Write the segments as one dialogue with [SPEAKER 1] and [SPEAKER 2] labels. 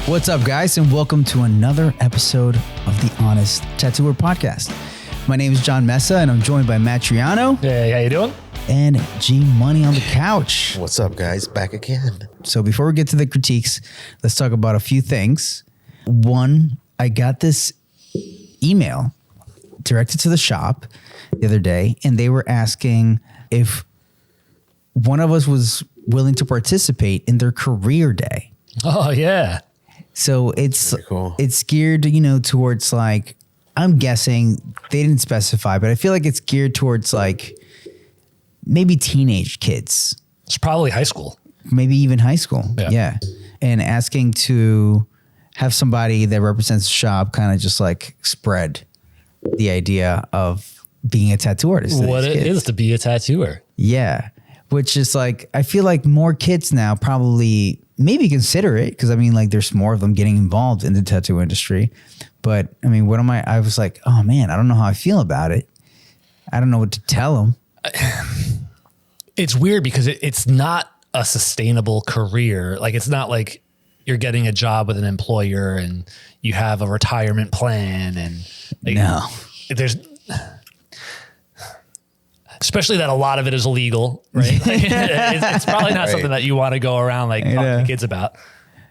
[SPEAKER 1] What's up, guys, and welcome to another episode of the Honest Tattooer Podcast. My name is Jon Mesa, and I'm joined by Matt Truiano.
[SPEAKER 2] Hey, how you doing?
[SPEAKER 1] And G Money on the couch.
[SPEAKER 3] What's up, guys? Back again.
[SPEAKER 1] So before we get to the critiques, let's talk about a few things. One, I got this email directed to the shop the other day, and they were asking if one of us was willing to participate in their career day.
[SPEAKER 2] Oh, yeah.
[SPEAKER 1] So it's
[SPEAKER 3] cool.
[SPEAKER 1] It's geared, towards like, I'm guessing they didn't specify, but I feel like it's geared towards like maybe teenage kids.
[SPEAKER 2] It's probably high school.
[SPEAKER 1] Maybe even high school.
[SPEAKER 2] Yeah.
[SPEAKER 1] And asking to have somebody that represents the shop kind of just like spread the idea of being a tattoo artist.
[SPEAKER 2] What it is to be a tattooer.
[SPEAKER 1] Yeah. Which is like, I feel like more kids now probably maybe consider it because I mean, like there's more of them getting involved in the tattoo industry. But I mean, I was like, oh man, I don't know how I feel about it. I don't know what to tell them.
[SPEAKER 2] It's weird because it's not a sustainable career. Like it's not like you're getting a job with an employer and you have a retirement plan and like,
[SPEAKER 1] No.
[SPEAKER 2] There's especially that a lot of it is illegal, right? Like, it's probably not something that you want to go around like talking to kids about.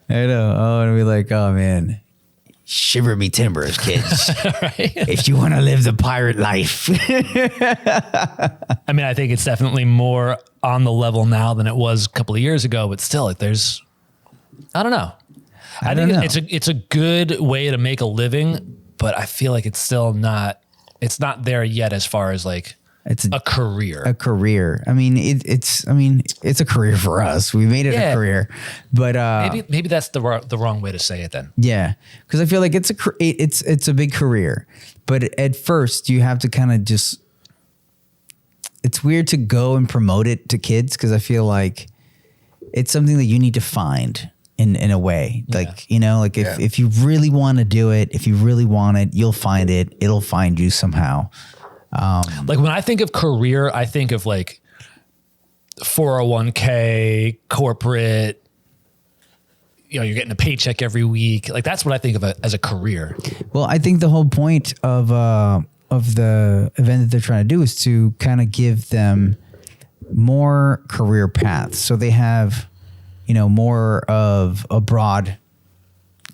[SPEAKER 1] I know. Oh, and be like, oh man, shiver me timbers, kids.
[SPEAKER 2] Right?
[SPEAKER 1] If you want to live the pirate life.
[SPEAKER 2] I mean, I think it's definitely more on the level now than it was a couple of years ago, but still, like, there's, I don't know. I think it's a good way to make a living, but I feel like it's still not, it's not there yet as far as like
[SPEAKER 1] It's
[SPEAKER 2] a career.
[SPEAKER 1] A career. I mean, it's a career for us. We made it a career, but
[SPEAKER 2] maybe that's the wrong way to say it then.
[SPEAKER 1] yeah, because I feel like it's a big career, but at first you have to kind of just. It's weird to go and promote it to kids because I feel like it's something that you need to find in a way. Like, if you really want to do it, if you really want it, you'll find it. It'll find you somehow.
[SPEAKER 2] Like when I think of career, I think of like 401k, corporate, you're getting a paycheck every week. Like that's what I think of as a career.
[SPEAKER 1] Well, I think the whole point of the event that they're trying to do is to kind of give them more career paths. So they have, more of a broad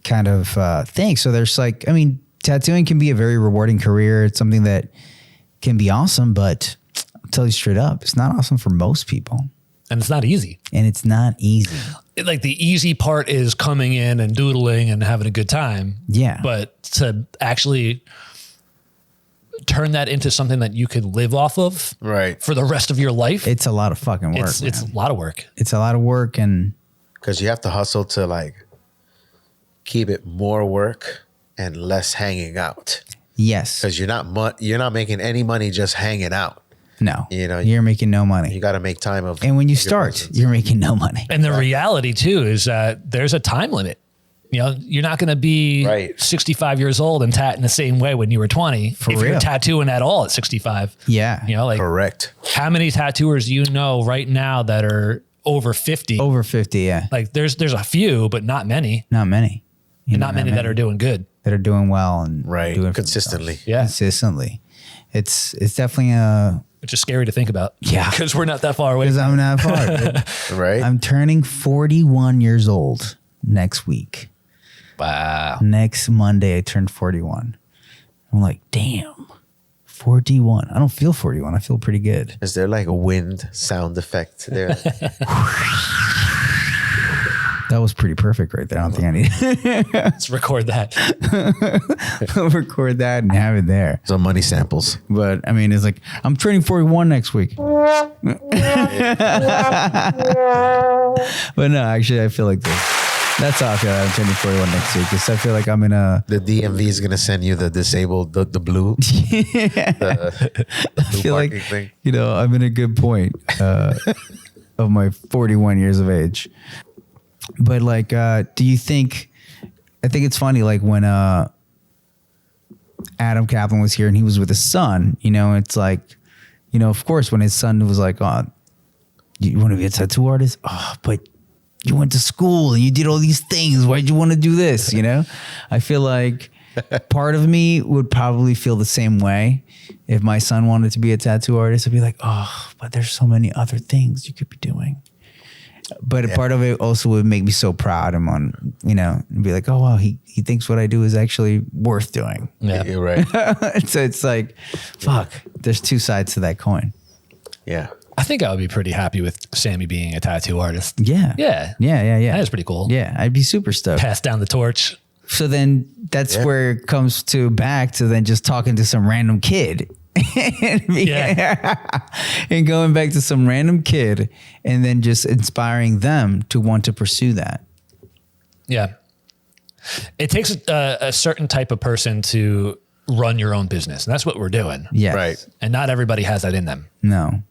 [SPEAKER 1] kind of thing. So there's like, I mean, tattooing can be a very rewarding career. It's something that can be awesome, but I'll tell you straight up, it's not awesome for most people.
[SPEAKER 2] And it's not easy.
[SPEAKER 1] Like
[SPEAKER 2] the easy part is coming in and doodling and having a good time.
[SPEAKER 1] Yeah.
[SPEAKER 2] But to actually turn that into something that you could live off of for the rest of your life.
[SPEAKER 1] It's a lot of fucking work.
[SPEAKER 2] It's a lot of work.
[SPEAKER 1] It's a lot of work. And
[SPEAKER 3] because you have to hustle to like keep it more work and less hanging out.
[SPEAKER 1] Yes.
[SPEAKER 3] Because you're not making any money just hanging out.
[SPEAKER 1] No, you're making no money.
[SPEAKER 3] You got to make time of.
[SPEAKER 1] And when you start, you're making no money.
[SPEAKER 2] And the reality too is that there's a time limit. You're not going to be 65 years old and tat in the same way when you were 20. If you're tattooing at all at 65.
[SPEAKER 1] Yeah.
[SPEAKER 3] Correct.
[SPEAKER 2] How many tattooers you know right now that are over 50?
[SPEAKER 1] Over 50, yeah.
[SPEAKER 2] Like there's a few, but not many.
[SPEAKER 1] Not many.
[SPEAKER 2] And not many that are doing good.
[SPEAKER 1] That are doing well and doing it
[SPEAKER 3] consistently.
[SPEAKER 1] Yeah. Consistently. It's definitely
[SPEAKER 2] which is scary to think about.
[SPEAKER 1] Yeah.
[SPEAKER 2] Because we're not that far away.
[SPEAKER 1] Because I'm not far.
[SPEAKER 3] Right.
[SPEAKER 1] I'm turning 41 years old next week.
[SPEAKER 2] Wow.
[SPEAKER 1] Next Monday, I turned 41. I'm like, damn, 41. I don't feel 41. I feel pretty good.
[SPEAKER 3] Is there like a wind sound effect there?
[SPEAKER 1] That was pretty perfect right there. I don't think I need
[SPEAKER 2] Let's record that.
[SPEAKER 1] I'll record that and have it there.
[SPEAKER 3] Some money samples.
[SPEAKER 1] But I mean, it's like, I'm turning 41 next week. But no, actually, I feel like this. That's how I feel. I'm turning 41 next week. Because I feel like I'm in a...
[SPEAKER 3] The DMV is going to send you the disabled, the blue. The
[SPEAKER 1] I feel like,
[SPEAKER 3] thing.
[SPEAKER 1] I'm in a good point of my 41 years of age. But like, do you think... I think it's funny, like when Adam Kaplan was here and he was with his son, it's like, of course, when his son was like, oh, you want to be a tattoo artist? Oh, but you went to school and you did all these things. Why'd you want to do this? You know, I feel like part of me would probably feel the same way if my son wanted to be a tattoo artist. I'd be like, oh, but there's so many other things you could be doing. But part of it also would make me so proud of him on, you know, and be like, oh, wow, he thinks what I do is actually worth doing.
[SPEAKER 3] Yeah, you're right.
[SPEAKER 1] So it's like, fuck, there's two sides to that coin.
[SPEAKER 3] Yeah.
[SPEAKER 2] I think I would be pretty happy with Sammy being a tattoo artist.
[SPEAKER 1] Yeah.
[SPEAKER 2] Yeah.
[SPEAKER 1] Yeah.
[SPEAKER 2] That is pretty cool.
[SPEAKER 1] Yeah, I'd be super stoked.
[SPEAKER 2] Pass down the torch.
[SPEAKER 1] So then that's where it comes to back to then just talking to some random kid. And going back to some random kid and then just inspiring them to want to pursue that.
[SPEAKER 2] Yeah. It takes a certain type of person to run your own business. And that's what we're doing.
[SPEAKER 1] Yes.
[SPEAKER 3] Right.
[SPEAKER 2] And not everybody has that in them.
[SPEAKER 1] No.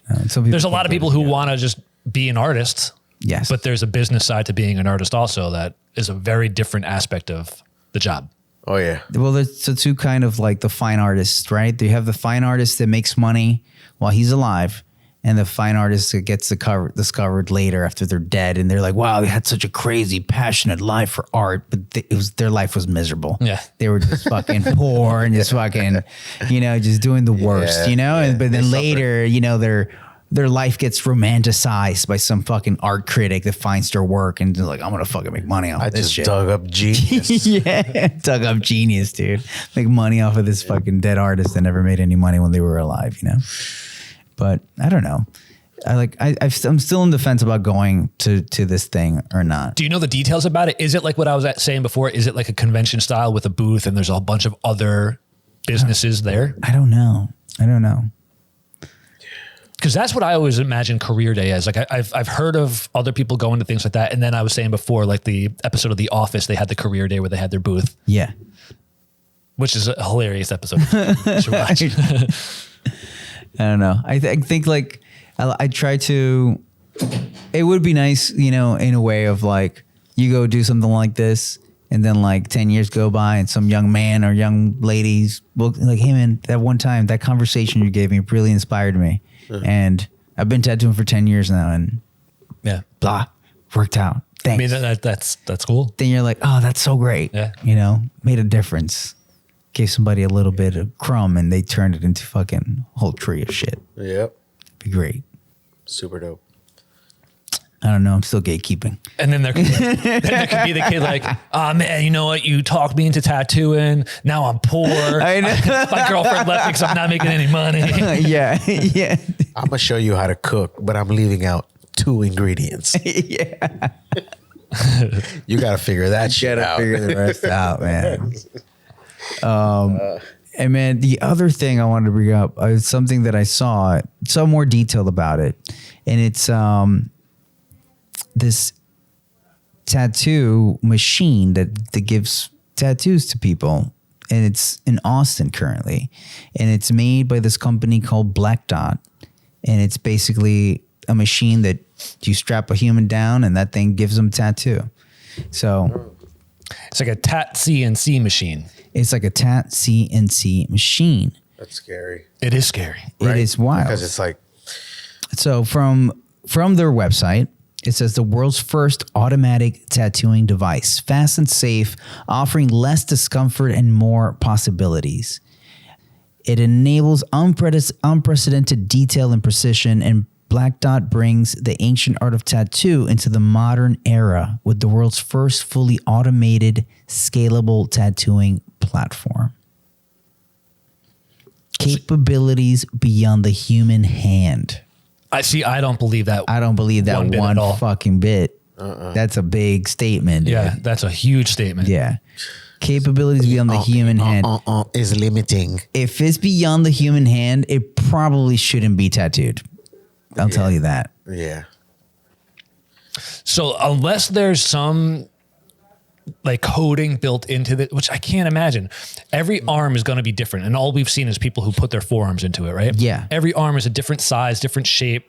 [SPEAKER 2] There's a lot of people who want to just be an artist.
[SPEAKER 1] Yes.
[SPEAKER 2] But there's a business side to being an artist also that is a very different aspect of the job.
[SPEAKER 3] Oh, yeah.
[SPEAKER 1] Well, there's the two kind of like the fine artists, right? You have the fine artist that makes money while he's alive, and the fine artist that gets discovered later after they're dead, and they're like, wow, they had such a crazy, passionate life for art, but their life was miserable.
[SPEAKER 2] Yeah.
[SPEAKER 1] They were just fucking poor and just fucking, you know, just doing the worst, you know?
[SPEAKER 3] Yeah.
[SPEAKER 1] But then later, you know, their life gets romanticized by some fucking art critic that finds their work and they're like, I'm gonna fucking make money off of this shit.
[SPEAKER 3] Dug up genius.
[SPEAKER 1] Yeah, dug up genius, dude. Make money off of this fucking dead artist that never made any money when they were alive, you know? But I don't know. I'm still in the fence about going to this thing or not.
[SPEAKER 2] Do you know the details about it? Is it like what I was saying before? Is it like a convention style with a booth and there's a bunch of other businesses there?
[SPEAKER 1] I don't know.
[SPEAKER 2] Because that's what I always imagine career day as. Like I've heard of other people going to things like that. And then I was saying before, like the episode of The Office, they had the career day where they had their booth.
[SPEAKER 1] Yeah.
[SPEAKER 2] Which is a hilarious episode. You should watch.
[SPEAKER 1] I don't know. I think like I try to, it would be nice, you know, in a way of like, you go do something like this and then like 10 years go by and some young man or young ladies will like, hey man, that one time, that conversation you gave me really inspired me. And I've been tattooing for 10 years now and blah, worked out. Thanks.
[SPEAKER 2] I mean, that's cool.
[SPEAKER 1] Then you're like, oh, that's so great.
[SPEAKER 2] Yeah.
[SPEAKER 1] You know, made a difference. Gave somebody a little bit of crumb and they turned it into fucking whole tree of shit.
[SPEAKER 3] Yep.
[SPEAKER 1] Be great.
[SPEAKER 3] Super dope.
[SPEAKER 1] I don't know. I'm still gatekeeping.
[SPEAKER 2] And then there could be the kid like, oh man, you know what? You talked me into tattooing. Now I'm poor.
[SPEAKER 1] I know.
[SPEAKER 2] My girlfriend left me because I'm not making any money.
[SPEAKER 1] Yeah.
[SPEAKER 3] I'm going to show you how to cook, but I'm leaving out 2 ingredients.
[SPEAKER 1] Yeah.
[SPEAKER 3] You got to figure that shit out.
[SPEAKER 1] Figure the rest out, man. And man, the other thing I wanted to bring up is something that I saw more detailed about it. And it's this tattoo machine that gives tattoos to people. And it's in Austin currently. And it's made by this company called Black Dot. And it's basically a machine that you strap a human down and that thing gives them a tattoo. So
[SPEAKER 2] it's like a tat CNC machine.
[SPEAKER 1] It's like a tat CNC machine.
[SPEAKER 3] That's scary.
[SPEAKER 2] It is scary.
[SPEAKER 1] Right? It is wild.
[SPEAKER 3] Because it's like...
[SPEAKER 1] So from their website, it says the world's first automatic tattooing device, fast and safe, offering less discomfort and more possibilities. It enables unprecedented detail and precision, and Black Dot brings the ancient art of tattoo into the modern era with the world's first fully automated, scalable tattooing platform. Capabilities beyond the human hand.
[SPEAKER 2] I don't believe that.
[SPEAKER 1] I don't believe that one fucking bit. That's a big statement. Dude.
[SPEAKER 2] Yeah, that's a huge statement.
[SPEAKER 1] Yeah. Capabilities beyond the human hand
[SPEAKER 3] is limiting.
[SPEAKER 1] If it's beyond the human hand, it probably shouldn't be tattooed. I'll tell you that.
[SPEAKER 3] Yeah.
[SPEAKER 2] So unless there's some like coding built into it, which I can't imagine, every arm is going to be different. And all we've seen is people who put their forearms into it, right?
[SPEAKER 1] Yeah.
[SPEAKER 2] Every arm is a different size, different shape,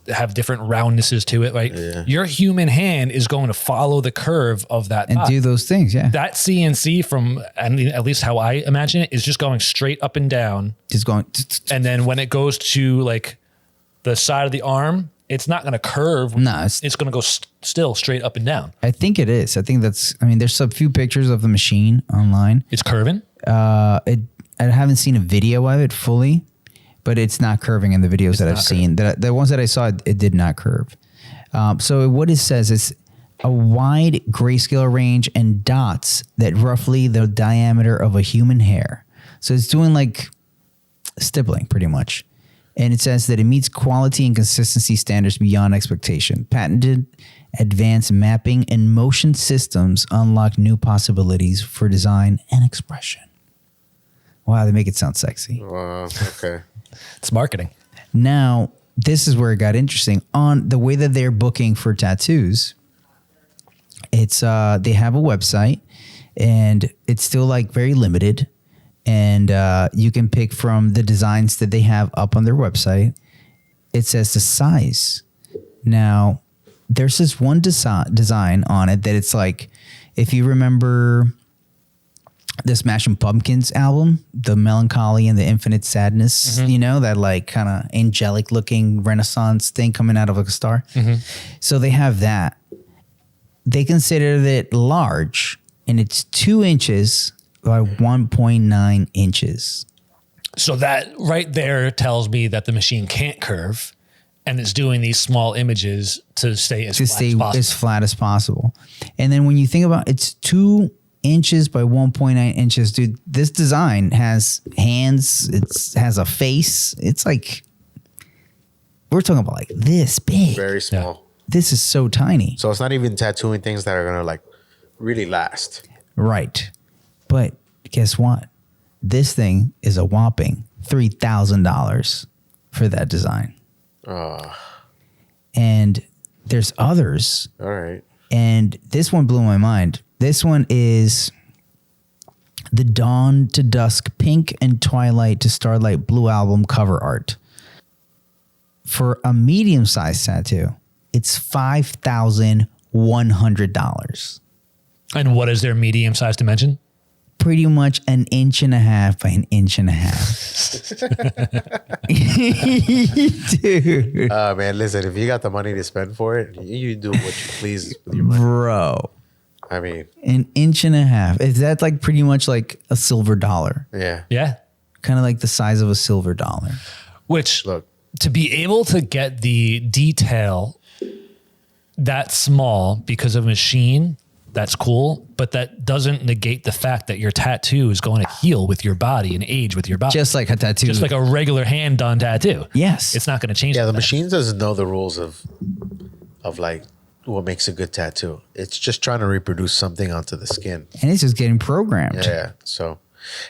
[SPEAKER 2] have different roundnesses to it, right?
[SPEAKER 3] Yeah.
[SPEAKER 2] Your human hand is going to follow the curve of that
[SPEAKER 1] and do those things, yeah.
[SPEAKER 2] That CNC from, I mean, at least how I imagine it, is just going straight up and down.
[SPEAKER 1] Just going.
[SPEAKER 2] And then when it goes to like the side of the arm, it's not going to curve.
[SPEAKER 1] No,
[SPEAKER 2] it's going to go still straight up and down.
[SPEAKER 1] I think it is. I think there's a few pictures of the machine online.
[SPEAKER 2] It's curving?
[SPEAKER 1] I haven't seen a video of it fully, but it's not curving in the videos that I've seen. The ones that I saw, it did not curve. So what it says is a wide grayscale range and dots that roughly the diameter of a human hair. So it's doing like stippling pretty much. And it says that it meets quality and consistency standards beyond expectation. Patented advanced mapping and motion systems unlock new possibilities for design and expression. Wow, they make it sound sexy.
[SPEAKER 3] Okay.
[SPEAKER 2] It's marketing.
[SPEAKER 1] Now, this is where it got interesting. On the way that they're booking for tattoos, it's they have a website, and it's still like very limited. And you can pick from the designs that they have up on their website. It says the size. Now, there's this one design on it that it's like, if you remember the Smashing Pumpkins album, the Melancholy and the Infinite Sadness, you know, that like kind of angelic looking Renaissance thing coming out of like a star. So they have that. They consider it large, and it's 2 inches by 1.9 inches.
[SPEAKER 2] So that right there tells me that the machine can't curve, and it's doing these small images to stay as
[SPEAKER 1] flat as possible. And then when you think about it's 2 inches by 1.9 inches, dude, this design has hands. It has a face. It's like, we're talking about like this big.
[SPEAKER 3] Very small.
[SPEAKER 1] Yeah. This is so tiny.
[SPEAKER 3] So it's not even tattooing things that are going to like really last.
[SPEAKER 1] Right. But guess what? This thing is a whopping $3,000 for that design. And there's others.
[SPEAKER 3] All right.
[SPEAKER 1] And this one blew my mind. This one is the Dawn to Dusk Pink and Twilight to Starlight Blue album cover art. For a medium-sized tattoo, it's $5,100.
[SPEAKER 2] And what is their medium-sized dimension?
[SPEAKER 1] Pretty much 1.5 inches by 1.5 inches. Dude.
[SPEAKER 3] Man, listen, if you got the money to spend for it, you do what you please with your money.
[SPEAKER 1] Bro.
[SPEAKER 3] I mean,
[SPEAKER 1] 1.5 inches. Is that like pretty much like a silver dollar?
[SPEAKER 3] Yeah.
[SPEAKER 2] Yeah.
[SPEAKER 1] Kind of like the size of a silver dollar.
[SPEAKER 2] Which,
[SPEAKER 3] look,
[SPEAKER 2] to be able to get the detail that small because of a machine, that's cool, but that doesn't negate the fact that your tattoo is going to heal with your body and age with your body.
[SPEAKER 1] Just like a tattoo.
[SPEAKER 2] Just like a regular hand done tattoo.
[SPEAKER 1] Yes.
[SPEAKER 2] It's not going to change.
[SPEAKER 3] Yeah, the machine doesn't know the rules of like what makes a good tattoo. It's just trying to reproduce something onto the skin.
[SPEAKER 1] And it's just getting programmed.
[SPEAKER 3] Yeah. So,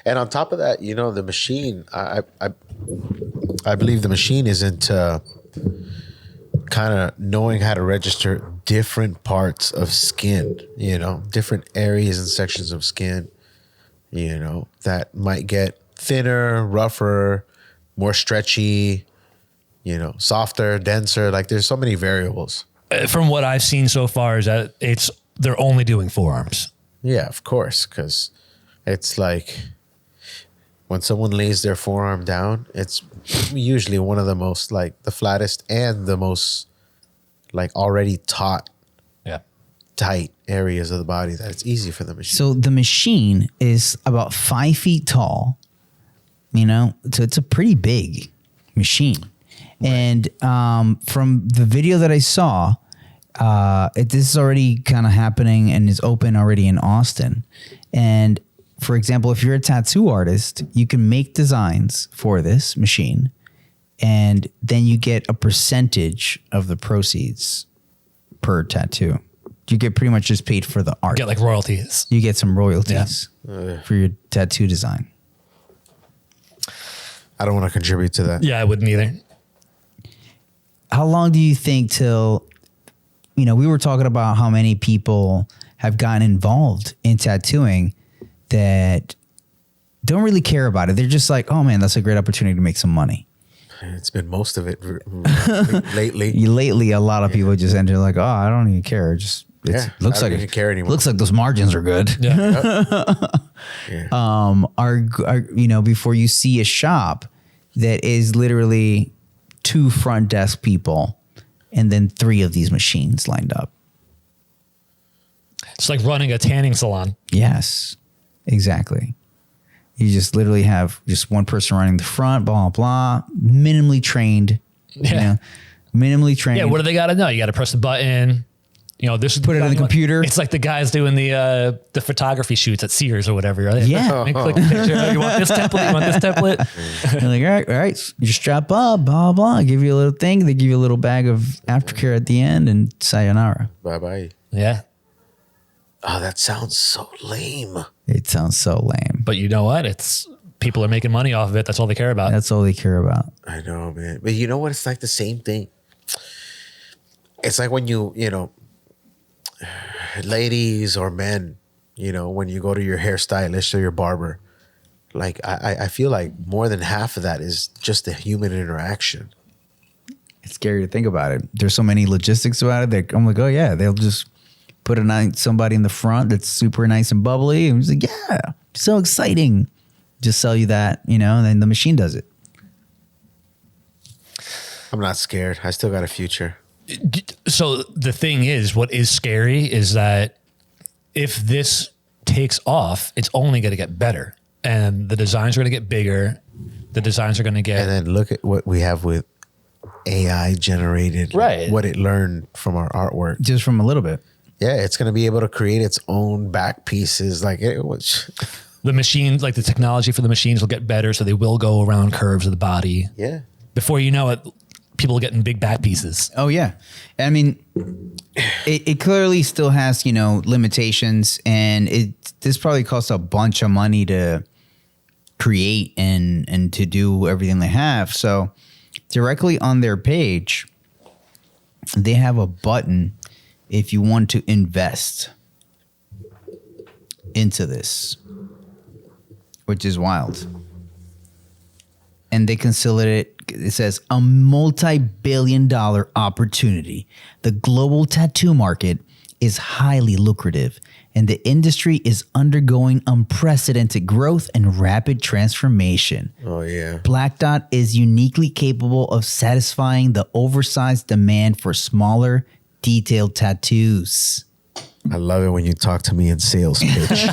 [SPEAKER 3] and on top of that, you know, the machine, I believe the machine isn't kind of knowing how to register different parts of skin, you know, different areas and sections of skin, you know, that might get thinner, rougher, more stretchy, you know, softer, denser. Like there's so many variables.
[SPEAKER 2] From what I've seen so far is that they're only doing forearms.
[SPEAKER 3] Yeah, of course. 'Cause it's like when someone lays their forearm down, it's usually one of the most like the flattest and the most like already taut, tight areas of the body that it's easy for the machine.
[SPEAKER 1] So the machine is about 5 feet tall, you know, so it's a pretty big machine. Right. And from the video that I saw, this is already kind of happening and is open already in Austin. And for example, if you're a tattoo artist, you can make designs for this machine, and then you get a percentage of the proceeds per tattoo. You get pretty much just paid for the art.
[SPEAKER 2] Get like royalties.
[SPEAKER 1] You get some royalties for your tattoo design.
[SPEAKER 3] I don't want to contribute to that.
[SPEAKER 2] Yeah, I wouldn't either.
[SPEAKER 1] How long do you think till, you know, we were talking about how many people have gotten involved in tattooing that don't really care about it. They're just like, oh man, that's a great opportunity to make some money.
[SPEAKER 3] It's been most of it lately.
[SPEAKER 1] Lately, a lot of people just enter like, oh, I don't even care. Looks like
[SPEAKER 3] I don't even care anymore.
[SPEAKER 1] Looks like those margins are good.
[SPEAKER 3] Yeah.
[SPEAKER 1] You know, before you see a shop that is literally 2 front desk people and then 3 of these machines lined up.
[SPEAKER 2] It's like running a tanning salon.
[SPEAKER 1] Yes, exactly. You just literally have just one person running the front, blah, blah, minimally trained.
[SPEAKER 2] Yeah.
[SPEAKER 1] You know, minimally trained.
[SPEAKER 2] Yeah, what do they got to know? You got to press the button. You know, this is
[SPEAKER 1] Put it in the computer.
[SPEAKER 2] It's like the guys doing the photography shoots at Sears or whatever. Right?
[SPEAKER 1] Yeah.
[SPEAKER 2] And click the picture. Oh, you want this template? You want this template?
[SPEAKER 1] You're like, all right, you strap up, blah, blah. Give you a little thing. They give you a little bag of aftercare at the end, and sayonara.
[SPEAKER 3] Bye-bye.
[SPEAKER 2] Yeah.
[SPEAKER 3] Oh, that sounds so lame.
[SPEAKER 1] It sounds so lame.
[SPEAKER 2] But you know what? It's people are making money off of it. That's all they care about.
[SPEAKER 1] That's all they care about.
[SPEAKER 3] I know, man. But you know what? It's like the same thing. It's like when you know, ladies or men, you know, when you go to your hairstylist or your barber, like I feel like more than half of that is just the human interaction.
[SPEAKER 1] It's scary to think about it. There's so many logistics about it that I'm like, oh yeah, they'll just put somebody in the front that's super nice and bubbly. And it's like, yeah, so exciting. Just sell you that, you know, and then the machine does it.
[SPEAKER 3] I'm not scared. I still got a future.
[SPEAKER 2] So the thing is, what is scary is that if this takes off, it's only going to get better. And the designs are going to get bigger. The designs are going to get...
[SPEAKER 3] And then look at what we have with AI generated.
[SPEAKER 2] Right.
[SPEAKER 3] What it learned from our artwork.
[SPEAKER 1] Just from a little bit.
[SPEAKER 3] Yeah, it's going to be able to create its own back pieces. Like it was...
[SPEAKER 2] The machines, like the technology for the machines will get better, so they will go around curves of the body.
[SPEAKER 3] Yeah.
[SPEAKER 2] Before you know it, people are getting big back pieces.
[SPEAKER 1] Oh yeah. I mean, it clearly still has, you know, limitations, and this probably costs a bunch of money to create and to do everything they have. So directly on their page, they have a button if you want to invest into this, which is wild. And they consider it says a multi-billion-dollar opportunity. The global tattoo market is highly lucrative, and the industry is undergoing unprecedented growth and rapid transformation.
[SPEAKER 3] Oh, yeah.
[SPEAKER 1] Black Dot is uniquely capable of satisfying the oversized demand for smaller, detailed tattoos.
[SPEAKER 3] I love it when you talk to me in sales pitch.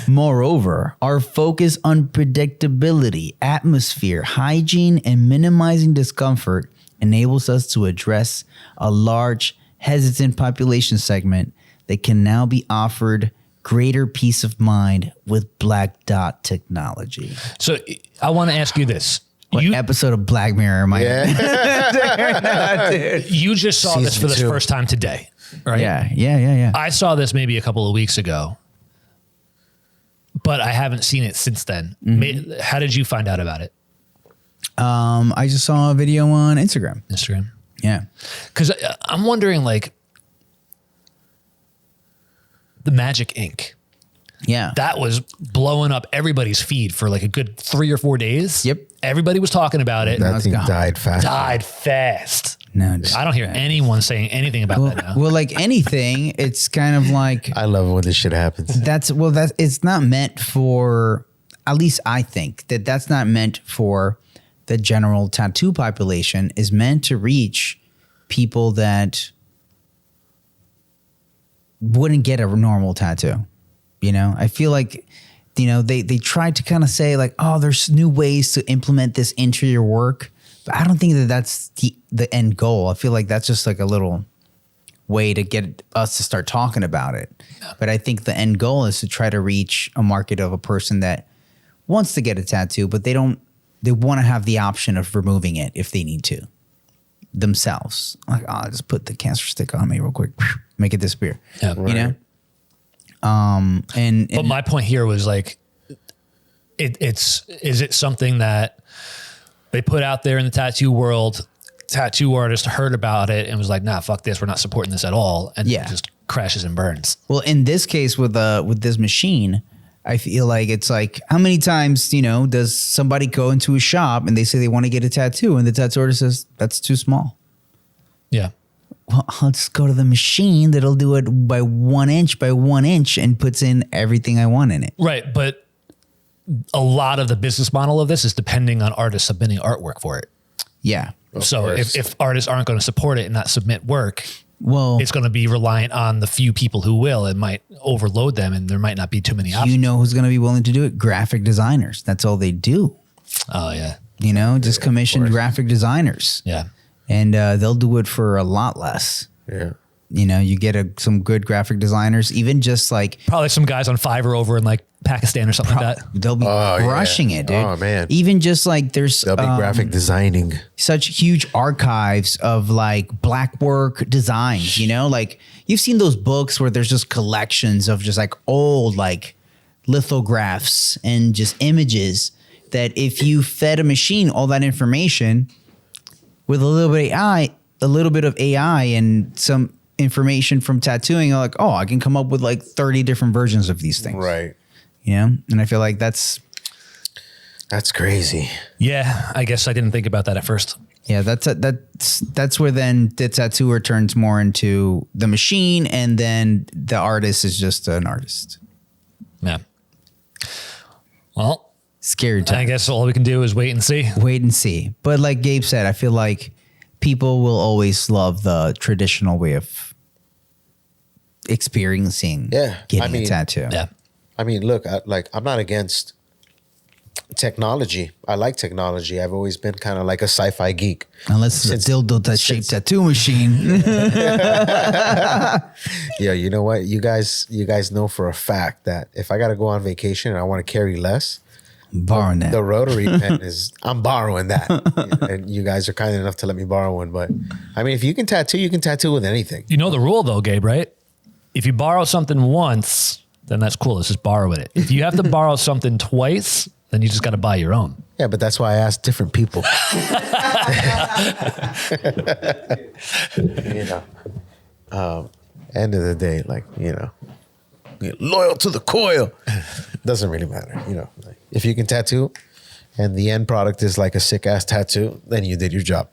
[SPEAKER 1] Moreover, our focus on predictability, atmosphere, hygiene, and minimizing discomfort enables us to address a large, hesitant population segment that can now be offered greater peace of mind with Black Dot technology.
[SPEAKER 2] So I want to ask you this.
[SPEAKER 1] What episode of Black Mirror am I in?
[SPEAKER 2] You just saw this for the first time today, right?
[SPEAKER 1] Yeah.
[SPEAKER 2] I saw this maybe a couple of weeks ago, but I haven't seen it since then. Mm-hmm. How did you find out about it?
[SPEAKER 1] I just saw a video on Instagram. Yeah.
[SPEAKER 2] Because I'm wondering, like, the Magic Ink.
[SPEAKER 1] Yeah.
[SPEAKER 2] That was blowing up everybody's feed for like a good 3 or 4 days.
[SPEAKER 1] Yep.
[SPEAKER 2] Everybody was talking about it.
[SPEAKER 3] That thing died fast.
[SPEAKER 2] Died fast.
[SPEAKER 1] No,
[SPEAKER 2] I don't hear anyone saying anything about that now.
[SPEAKER 1] Well, like anything, it's kind of like
[SPEAKER 3] I love when this shit happens.
[SPEAKER 1] It's not meant for, at least I think that's not meant for the general tattoo population. Is meant to reach people that wouldn't get a normal tattoo. You know, I feel like, you know, they tried to kind of say like, oh, there's new ways to implement this into your work. But I don't think that's the end goal. I feel like that's just like a little way to get us to start talking about it. Yeah. But I think the end goal is to try to reach a market of a person that wants to get a tattoo, but they want to have the option of removing it if they need to themselves. Like, oh, I'll just put the cancer stick on me real quick, make it disappear.
[SPEAKER 2] Yeah, right.
[SPEAKER 1] You know?
[SPEAKER 2] But my point here was like, is it something that they put out there in the tattoo world, tattoo artist heard about it and was like, nah, fuck this. We're not supporting this at all. And it just crashes and burns.
[SPEAKER 1] Well, in this case with this machine, I feel like it's like, how many times, you know, does somebody go into a shop and they say they want to get a tattoo and the tattoo artist says that's too small?
[SPEAKER 2] Yeah.
[SPEAKER 1] Well, I'll just go to the machine that'll do it by 1 inch by 1 inch and puts in everything I want in it.
[SPEAKER 2] Right. But a lot of the business model of this is depending on artists submitting artwork for it.
[SPEAKER 1] Yeah.
[SPEAKER 2] So if artists aren't going to support it and not submit work,
[SPEAKER 1] well,
[SPEAKER 2] it's going to be reliant on the few people who will. It might overload them, and there might not be too many options.
[SPEAKER 1] You know who's going to be willing to do it? Graphic designers. That's all they do.
[SPEAKER 2] Oh yeah.
[SPEAKER 1] You know, just commission graphic designers.
[SPEAKER 2] Yeah.
[SPEAKER 1] And they'll do it for a lot less.
[SPEAKER 3] Yeah.
[SPEAKER 1] You know, you get some good graphic designers, even just like
[SPEAKER 2] probably some guys on Fiverr over in like Pakistan or something like that.
[SPEAKER 1] They'll be crushing it, dude.
[SPEAKER 3] Oh man.
[SPEAKER 1] Even just like there's
[SPEAKER 3] They'll be graphic designing.
[SPEAKER 1] Such huge archives of like black work designs, you know, like you've seen those books where there's just collections of just like old like lithographs and just images that if you fed a machine all that information with a little bit of AI and some information from tattooing, you're like, oh, I can come up with like 30 different versions of these things.
[SPEAKER 3] Right.
[SPEAKER 1] You know? And I feel like that's
[SPEAKER 3] crazy.
[SPEAKER 2] Yeah. I guess I didn't think about that at first.
[SPEAKER 1] Yeah, that's where then the tattooer turns more into the machine, and then the artist is just an artist.
[SPEAKER 2] Yeah. Well,
[SPEAKER 1] scary time.
[SPEAKER 2] I guess all we can do is wait and see.
[SPEAKER 1] Wait and see. But like Gabe said, I feel like people will always love the traditional way of experiencing getting a tattoo.
[SPEAKER 2] Yeah.
[SPEAKER 3] I mean, look, I'm not against technology. I like technology. I've always been kind of like a sci-fi geek.
[SPEAKER 1] Unless it's a dildo that shaped tattoo machine.
[SPEAKER 3] Yeah, you know what? You guys know for a fact that if I got to go on vacation and I want to carry less,
[SPEAKER 1] borrowing that.
[SPEAKER 3] The rotary pen I'm borrowing that. And you guys are kind enough to let me borrow one. But I mean, if you can tattoo with anything.
[SPEAKER 2] You know the rule though, Gabe, right? If you borrow something once, then that's cool. Let's just borrow it. If you have to borrow something twice, then you just got to buy your own.
[SPEAKER 3] Yeah, but that's why I asked different people. You know, end of the day, like, you know, loyal to the coil. Doesn't really matter. You know, like, if you can tattoo and the end product is like a sick ass tattoo, then you did your job.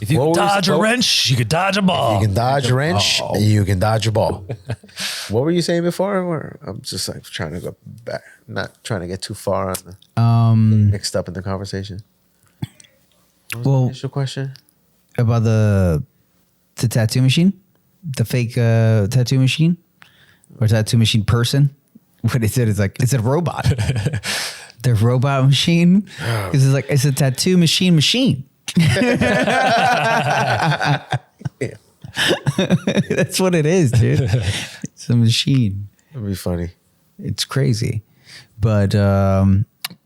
[SPEAKER 2] If you can dodge a wrench, you can dodge a ball.
[SPEAKER 3] If you can dodge a wrench, you can dodge a ball. What were you saying before? I'm just like trying to go back, not trying to get too far on the mixed up in the conversation. What was the initial question?
[SPEAKER 1] About the tattoo machine? The fake tattoo machine? Or tattoo machine person? What is it? It's a robot. The robot machine? Because it's a tattoo machine.
[SPEAKER 3] Yeah.
[SPEAKER 1] That's what it is, dude. It's a machine.
[SPEAKER 3] It'd be funny.
[SPEAKER 1] It's crazy. But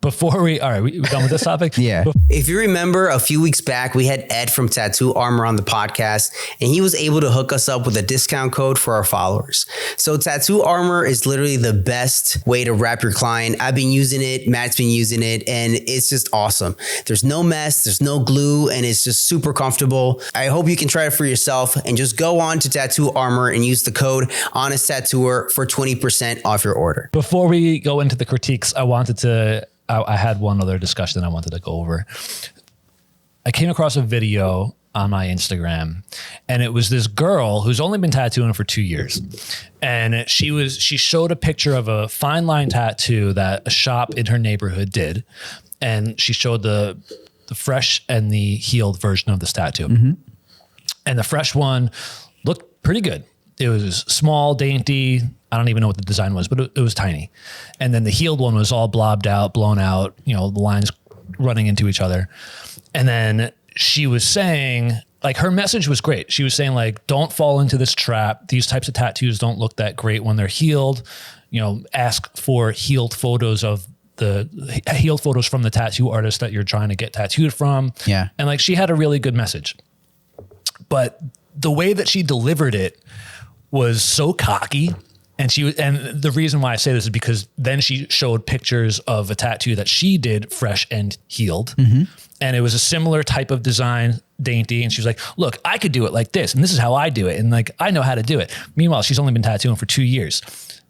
[SPEAKER 2] before we done with this topic?
[SPEAKER 1] Yeah.
[SPEAKER 4] If you remember a few weeks back, we had Ed from Tattoo Armor on the podcast, and he was able to hook us up with a discount code for our followers. So Tattoo Armor is literally the best way to wrap your client. I've been using it. Matt's been using it, and it's just awesome. There's no mess, there's no glue, and it's just super comfortable. I hope you can try it for yourself, and just go on to Tattoo Armor and use the code Honest Tattooer for 20% off your order.
[SPEAKER 2] Before we go into the critiques, I had one other discussion I wanted to go over. I came across a video on my Instagram, and it was this girl who's only been tattooing for 2 years. And she showed a picture of a fine line tattoo that a shop in her neighborhood did. And she showed the fresh and the healed version of this tattoo. Mm-hmm. And the fresh one looked pretty good. It was small, dainty. I don't even know what the design was, but it was tiny. And then the healed one was all blobbed out, blown out, you know, the lines running into each other. And then she was saying, like, her message was great. She was saying, like, don't fall into this trap. These types of tattoos don't look that great when they're healed. You know, ask for healed photos from the tattoo artist that you're trying to get tattooed from.
[SPEAKER 1] Yeah.
[SPEAKER 2] And like, she had a really good message. But the way that she delivered it was so cocky. And the reason why I say this is because then she showed pictures of a tattoo that she did fresh and healed. Mm-hmm. And it was a similar type of design, dainty. And she was like, look, I could do it like this. And this is how I do it. And like, I know how to do it. Meanwhile, she's only been tattooing for 2 years.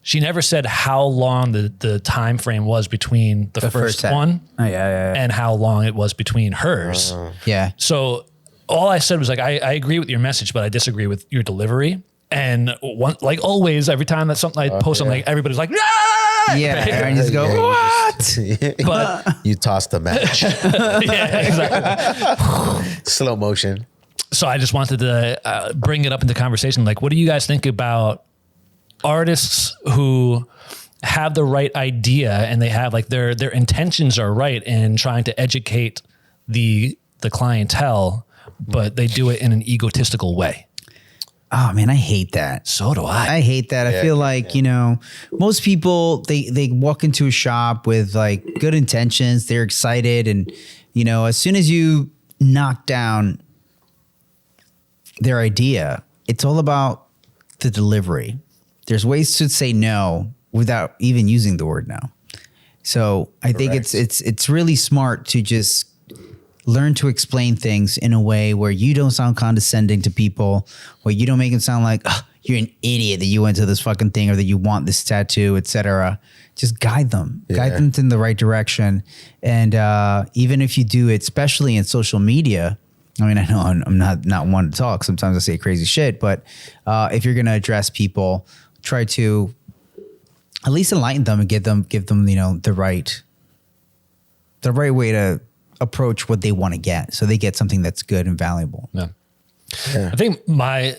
[SPEAKER 2] She never said how long the time frame was between the first one and how long it was between hers.
[SPEAKER 1] Yeah.
[SPEAKER 2] So all I said was like, I agree with your message, but I disagree with your delivery. And like always, every time that something I post something, like, everybody's like, "Ah!"
[SPEAKER 1] Yeah,
[SPEAKER 2] right?
[SPEAKER 1] and just go, what?
[SPEAKER 2] But
[SPEAKER 3] you tossed the match.
[SPEAKER 2] yeah, exactly.
[SPEAKER 3] Slow motion.
[SPEAKER 2] So I just wanted to bring it up into conversation. Like, what do you guys think about artists who have the right idea and they have like their intentions are right in trying to educate the clientele, but they do it in an egotistical way?
[SPEAKER 1] Oh man, I hate that.
[SPEAKER 2] So do I.
[SPEAKER 1] I hate that. I feel like, you know, most people, they walk into a shop with like good intentions. They're excited. And, you know, as soon as you knock down their idea, it's all about the delivery. There's ways to say no without even using the word no. So I think it's really smart to just learn to explain things in a way where you don't sound condescending to people, where you don't make it sound like, oh, you're an idiot that you went to this fucking thing or that you want this tattoo, etc. Just guide them in the right direction. And even if you do it, especially in social media, I mean, I know I'm not one to talk. Sometimes I say crazy shit, but if you're going to address people, try to at least enlighten them and give them, you know, the right way to approach what they want to get, so they get something that's good and valuable.
[SPEAKER 2] Yeah. I think my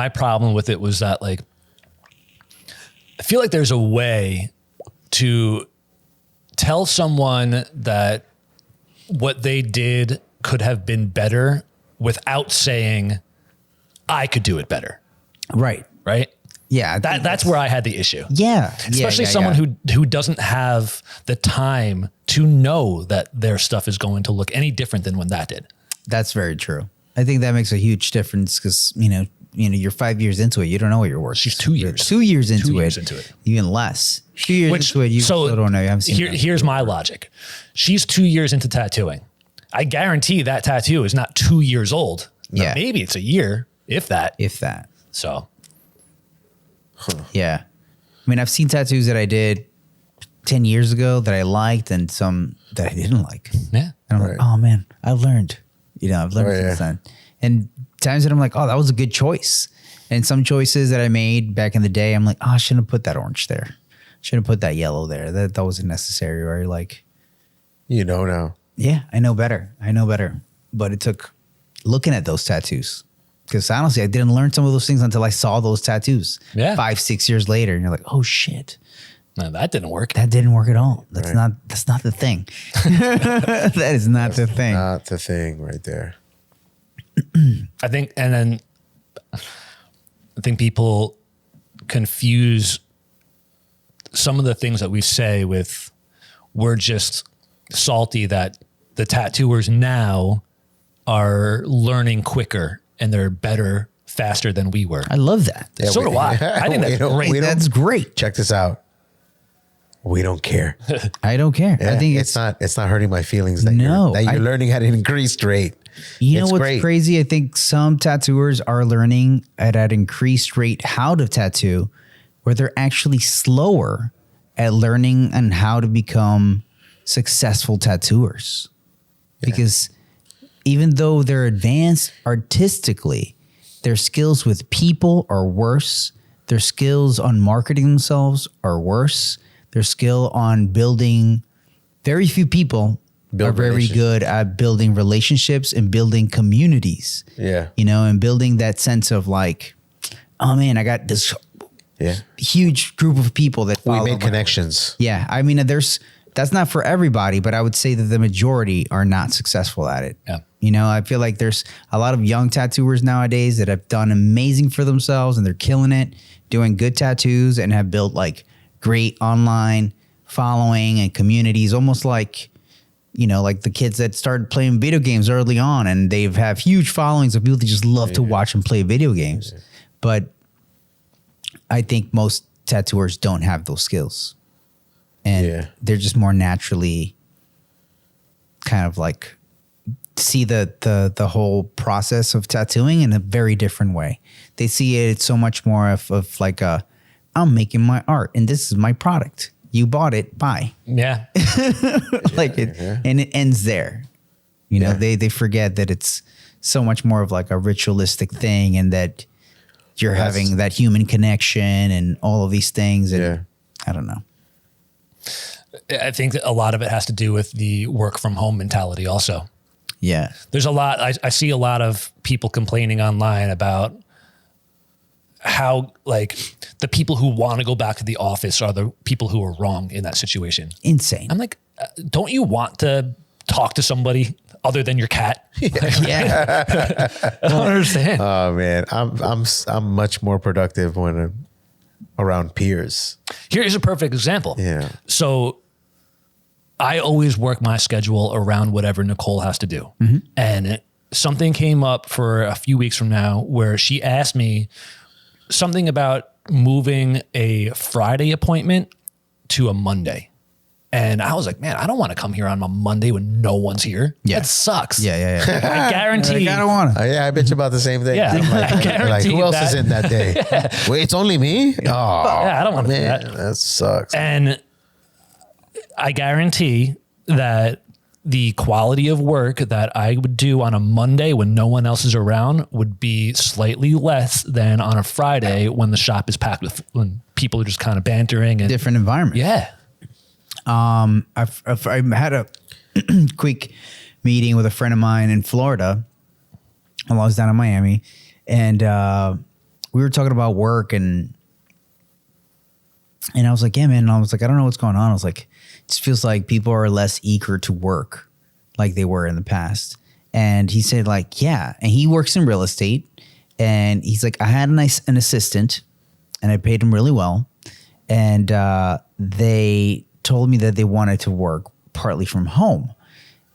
[SPEAKER 2] problem with it was that, like, I feel like there's a way to tell someone that what they did could have been better without saying, I could do it better.
[SPEAKER 1] Right.
[SPEAKER 2] Right.
[SPEAKER 1] Yeah.
[SPEAKER 2] That's where I had the issue.
[SPEAKER 1] Yeah.
[SPEAKER 2] Especially someone who doesn't have the time to know that their stuff is going to look any different than when that did.
[SPEAKER 1] That's very true. I think that makes a huge difference because, you know, you're 5 years into it. You don't know what your work.
[SPEAKER 2] She's 2 years.
[SPEAKER 1] 2 years into it. Even less. 2 years into it, you still don't know. You haven't seen
[SPEAKER 2] here's my logic. She's 2 years into tattooing. I guarantee that tattoo is not 2 years old.
[SPEAKER 1] Yeah.
[SPEAKER 2] Maybe it's a year, if that. So.
[SPEAKER 1] Yeah. I mean, I've seen tattoos that I did 10 years ago that I liked and some that I didn't like.
[SPEAKER 2] Yeah.
[SPEAKER 1] And I'm like, oh man, I've learned since then. And times that I'm like, oh, that was a good choice. And some choices that I made back in the day, I'm like, oh, I shouldn't have put that orange there. Shouldn't have put that yellow there. That wasn't necessary. Right? Like,
[SPEAKER 3] you know now.
[SPEAKER 1] Yeah, I know better. But it took looking at those tattoos. Because honestly, I didn't learn some of those things until I saw those tattoos 5-6 years later. And you're like, oh shit.
[SPEAKER 2] No, that didn't work.
[SPEAKER 1] That didn't work at all. That's not the thing. That is not the thing.
[SPEAKER 3] Not the thing right there.
[SPEAKER 2] I think people confuse some of the things that we say with, we're just salty that the tattooers now are learning quicker and they're better, faster than we were.
[SPEAKER 1] I love that.
[SPEAKER 2] Yeah, so do I. I think that's great.
[SPEAKER 1] That's great.
[SPEAKER 3] Check this out. We don't care.
[SPEAKER 1] I don't care.
[SPEAKER 3] Yeah,
[SPEAKER 1] I think
[SPEAKER 3] it's not hurting my feelings that
[SPEAKER 1] you're
[SPEAKER 3] learning at an increased rate.
[SPEAKER 1] You know what's crazy? I think some tattooers are learning at an increased rate how to tattoo, where they're actually slower at learning and how to become successful tattooers. Yeah. Because even though they're advanced artistically, their skills with people are worse. Their skills on marketing themselves are worse. Their skill on building, very few people are very good at building relationships and building communities. Yeah. You know, and building that sense of like, oh man, I got this huge group of people that follow.
[SPEAKER 3] We made connections.
[SPEAKER 1] Yeah. I mean, that's not for everybody, but I would say that the majority are not successful at it. Yeah. You know, I feel like there's a lot of young tattooers nowadays that have done amazing for themselves and they're killing it, doing good tattoos and have built like great online following and communities, almost like, you know, like the kids that started playing video games early on and they have huge followings of people that just love to watch and play video games. Yeah. But I think most tattooers don't have those skills. And they're just more naturally kind of like see the whole process of tattooing in a very different way. They see it so much more of like I'm making my art and this is my product. You bought it, bye. Yeah. Like it, and it ends there. You know, they forget that it's so much more of like a ritualistic thing and that you're having that human connection and all of these things. And I don't know.
[SPEAKER 2] I think that a lot of it has to do with the work from home mentality also.
[SPEAKER 1] Yeah.
[SPEAKER 2] There's a lot, I see a lot of people complaining online about how like the people who want to go back to the office are the people who are wrong in that situation.
[SPEAKER 1] Insane.
[SPEAKER 2] I'm like, don't you want to talk to somebody other than your cat?
[SPEAKER 1] Yeah.
[SPEAKER 2] I don't understand.
[SPEAKER 3] Oh man, I'm much more productive when I'm around peers.
[SPEAKER 2] Here's a perfect example.
[SPEAKER 3] Yeah.
[SPEAKER 2] So I always work my schedule around whatever Nicole has to do. And something came up for a few weeks from now where she asked me something about moving a Friday appointment to a Monday. And I was like, man, I don't want to come here on a Monday when no one's here.
[SPEAKER 1] Yeah.
[SPEAKER 2] That sucks.
[SPEAKER 1] Yeah.
[SPEAKER 2] I guarantee.
[SPEAKER 1] I don't want to.
[SPEAKER 3] Yeah, I bet you about the same thing.
[SPEAKER 2] Yeah, I guarantee
[SPEAKER 3] who else
[SPEAKER 2] that.
[SPEAKER 3] is in that day? Wait, it's only me? Oh,
[SPEAKER 2] Yeah, I don't want to do
[SPEAKER 3] man,
[SPEAKER 2] that.
[SPEAKER 3] that sucks.
[SPEAKER 2] And I guarantee that the quality of work that I would do on a Monday when no one else is around would be slightly less than on a Friday when the shop is packed with, when people are just kind of bantering and
[SPEAKER 1] Different environment.
[SPEAKER 2] yeah.
[SPEAKER 1] I had a quick meeting with a friend of mine in Florida while I was down in Miami, and we were talking about work, and I was like, yeah, man. And I was like, I don't know what's going on. I was like, it just feels like people are less eager to work like they were in the past. And he said, like, yeah. And he works in real estate, and he's like, I had an assistant, and I paid him really well, and they told me that they wanted to work partly from home.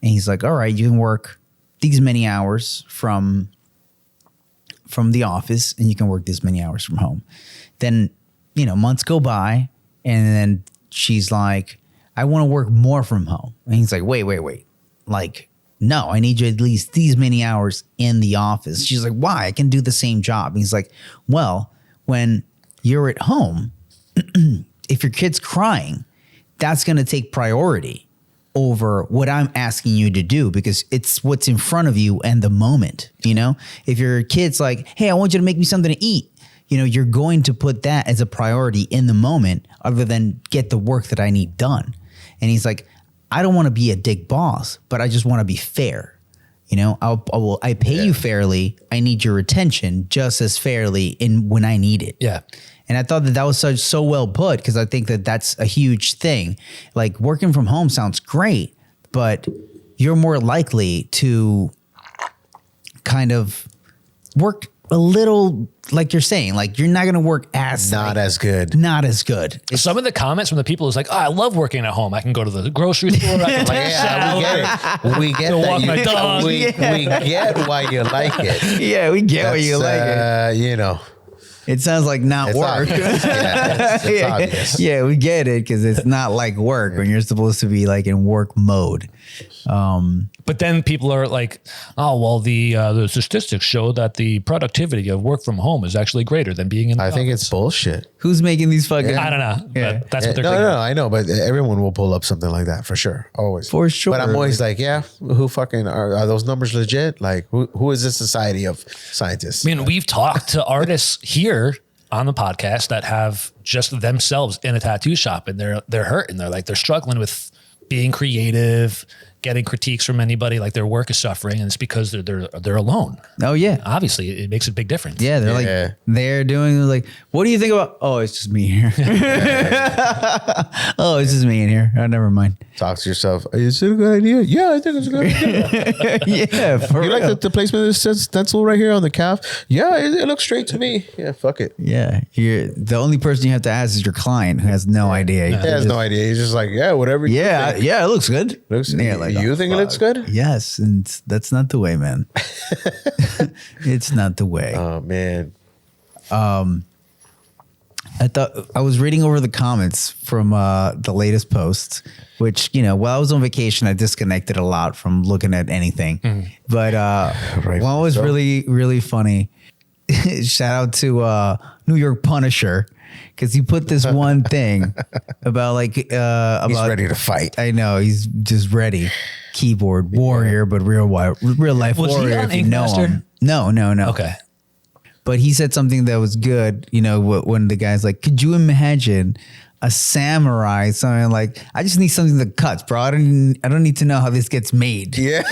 [SPEAKER 1] And he's like, all right, you can work these many hours from the office, and you can work this many hours from home. Then, months go by, and then she's like, I want to work more from home. And he's like, wait. Like, no, I need you at least these many hours in the office. She's like, why? I can do the same job. And he's like, well, when you're at home, if your kid's crying, that's going to take priority over what I'm asking you to do, because it's what's in front of you and the moment. If your kid's like, hey, I want you to make me something to eat, you're going to put that as a priority in the moment other than get the work that I need done. And he's like, I don't want to be a dick boss, but I just want to be fair. I pay you fairly. I need your attention just as fairly when I need it.
[SPEAKER 2] Yeah.
[SPEAKER 1] And I thought that was so well put, because I think that that's a huge thing. Like, working from home sounds great, but you're more likely to kind of work a little, like you're saying, like you're not going to work
[SPEAKER 3] Not as good.
[SPEAKER 1] Not as good.
[SPEAKER 2] Some of the comments from the people is like, oh, I love working at home. I can go to the grocery store. I can
[SPEAKER 3] We get
[SPEAKER 2] Go
[SPEAKER 3] that.
[SPEAKER 2] walk my dog.
[SPEAKER 3] We get why you like it.
[SPEAKER 1] Yeah, we get why you like it. It sounds like not
[SPEAKER 3] It's
[SPEAKER 1] work.
[SPEAKER 3] obvious. Yeah, it's obvious.
[SPEAKER 1] Yeah, we get it, because it's not like work when you're supposed to be like in work mode.
[SPEAKER 2] But then people are like, oh, well, the statistics show that the productivity of work from home is actually greater than being in the
[SPEAKER 3] I think
[SPEAKER 2] office.
[SPEAKER 3] it's bullshit.
[SPEAKER 1] Who's making these fucking?
[SPEAKER 2] I don't know.
[SPEAKER 1] Yeah.
[SPEAKER 2] But that's what they're
[SPEAKER 3] No,
[SPEAKER 2] thinking.
[SPEAKER 3] I know, but everyone will pull up something like that for sure. Always.
[SPEAKER 1] For sure.
[SPEAKER 3] But I'm always like, yeah, who fucking are those numbers legit? Like, who is this society of scientists?
[SPEAKER 2] I mean, we've talked to artists here on the podcast that have just themselves in a tattoo shop, and they're hurting. They're struggling with being creative, getting critiques from anybody. Like, their work is suffering, and it's because they're alone.
[SPEAKER 1] Oh yeah.
[SPEAKER 2] Obviously, it makes a big difference.
[SPEAKER 1] Yeah, they're doing like, what do you think about? Oh, it's just me here. Oh, it's just me in here. Oh, never mind.
[SPEAKER 3] Talk to yourself. Is it a good idea? Yeah, I think it's a good idea.
[SPEAKER 1] Yeah, for
[SPEAKER 3] You
[SPEAKER 1] real.
[SPEAKER 3] like the placement of this stencil right here on the calf? Yeah, it looks straight to me. Yeah, fuck it.
[SPEAKER 1] Yeah, the only person you have to ask is your client, who has no idea.
[SPEAKER 3] He has no idea. He's just like, yeah, whatever. you
[SPEAKER 1] Yeah,
[SPEAKER 3] think.
[SPEAKER 1] yeah, it looks good.
[SPEAKER 3] Yeah,
[SPEAKER 1] like,
[SPEAKER 3] you
[SPEAKER 1] oh,
[SPEAKER 3] think it looks
[SPEAKER 1] fuck.
[SPEAKER 3] good?
[SPEAKER 1] Yes, and that's not the way, man. It's not the way.
[SPEAKER 3] Oh man.
[SPEAKER 1] I thought I was reading over the comments from the latest post, which, while I was on vacation, I disconnected a lot from looking at anything. But one was really, really funny. Shout out to New York Punisher, because he put this one thing about like
[SPEAKER 3] He's ready to fight.
[SPEAKER 1] I know, he's just ready. Keyboard warrior, but real life
[SPEAKER 2] Was he
[SPEAKER 1] warrior.
[SPEAKER 2] on
[SPEAKER 1] If you know
[SPEAKER 2] Ink Master?
[SPEAKER 1] him. No.
[SPEAKER 2] Okay.
[SPEAKER 1] But he said something that was good, you know, when the guy's like, could you imagine a samurai, something like, I just need something that cuts, bro. I don't need to know how this gets made.
[SPEAKER 3] Yeah.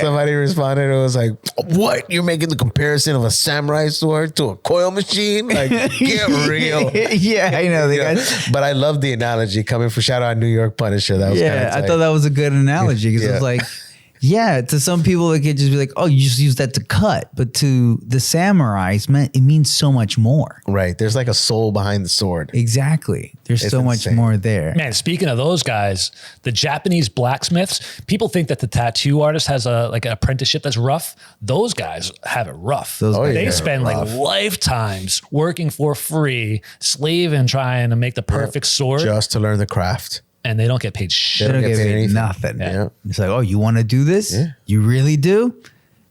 [SPEAKER 3] Somebody responded. It was like, what? You're making the comparison of a samurai sword to a coil machine? Like, get real.
[SPEAKER 1] Yeah, I know.
[SPEAKER 3] But I love the analogy coming from shout out New York Punisher. That was
[SPEAKER 1] I thought that was a good analogy because it was like, yeah, to some people it could just be like, oh, you just use that to cut, but to the samurais, man, it means so much more.
[SPEAKER 3] Right. There's like a soul behind the sword.
[SPEAKER 1] Exactly. There's so much more there.
[SPEAKER 2] Man, speaking of those guys, the Japanese blacksmiths, people think that the tattoo artist has an apprenticeship that's rough. Those guys have it rough. They spend like lifetimes working for free, slaving, trying to make the perfect sword.
[SPEAKER 3] Just to learn the craft.
[SPEAKER 2] And they don't get paid shit.
[SPEAKER 1] They don't get paid nothing. Yeah. It's like, oh, you want to do this? Yeah. You really do?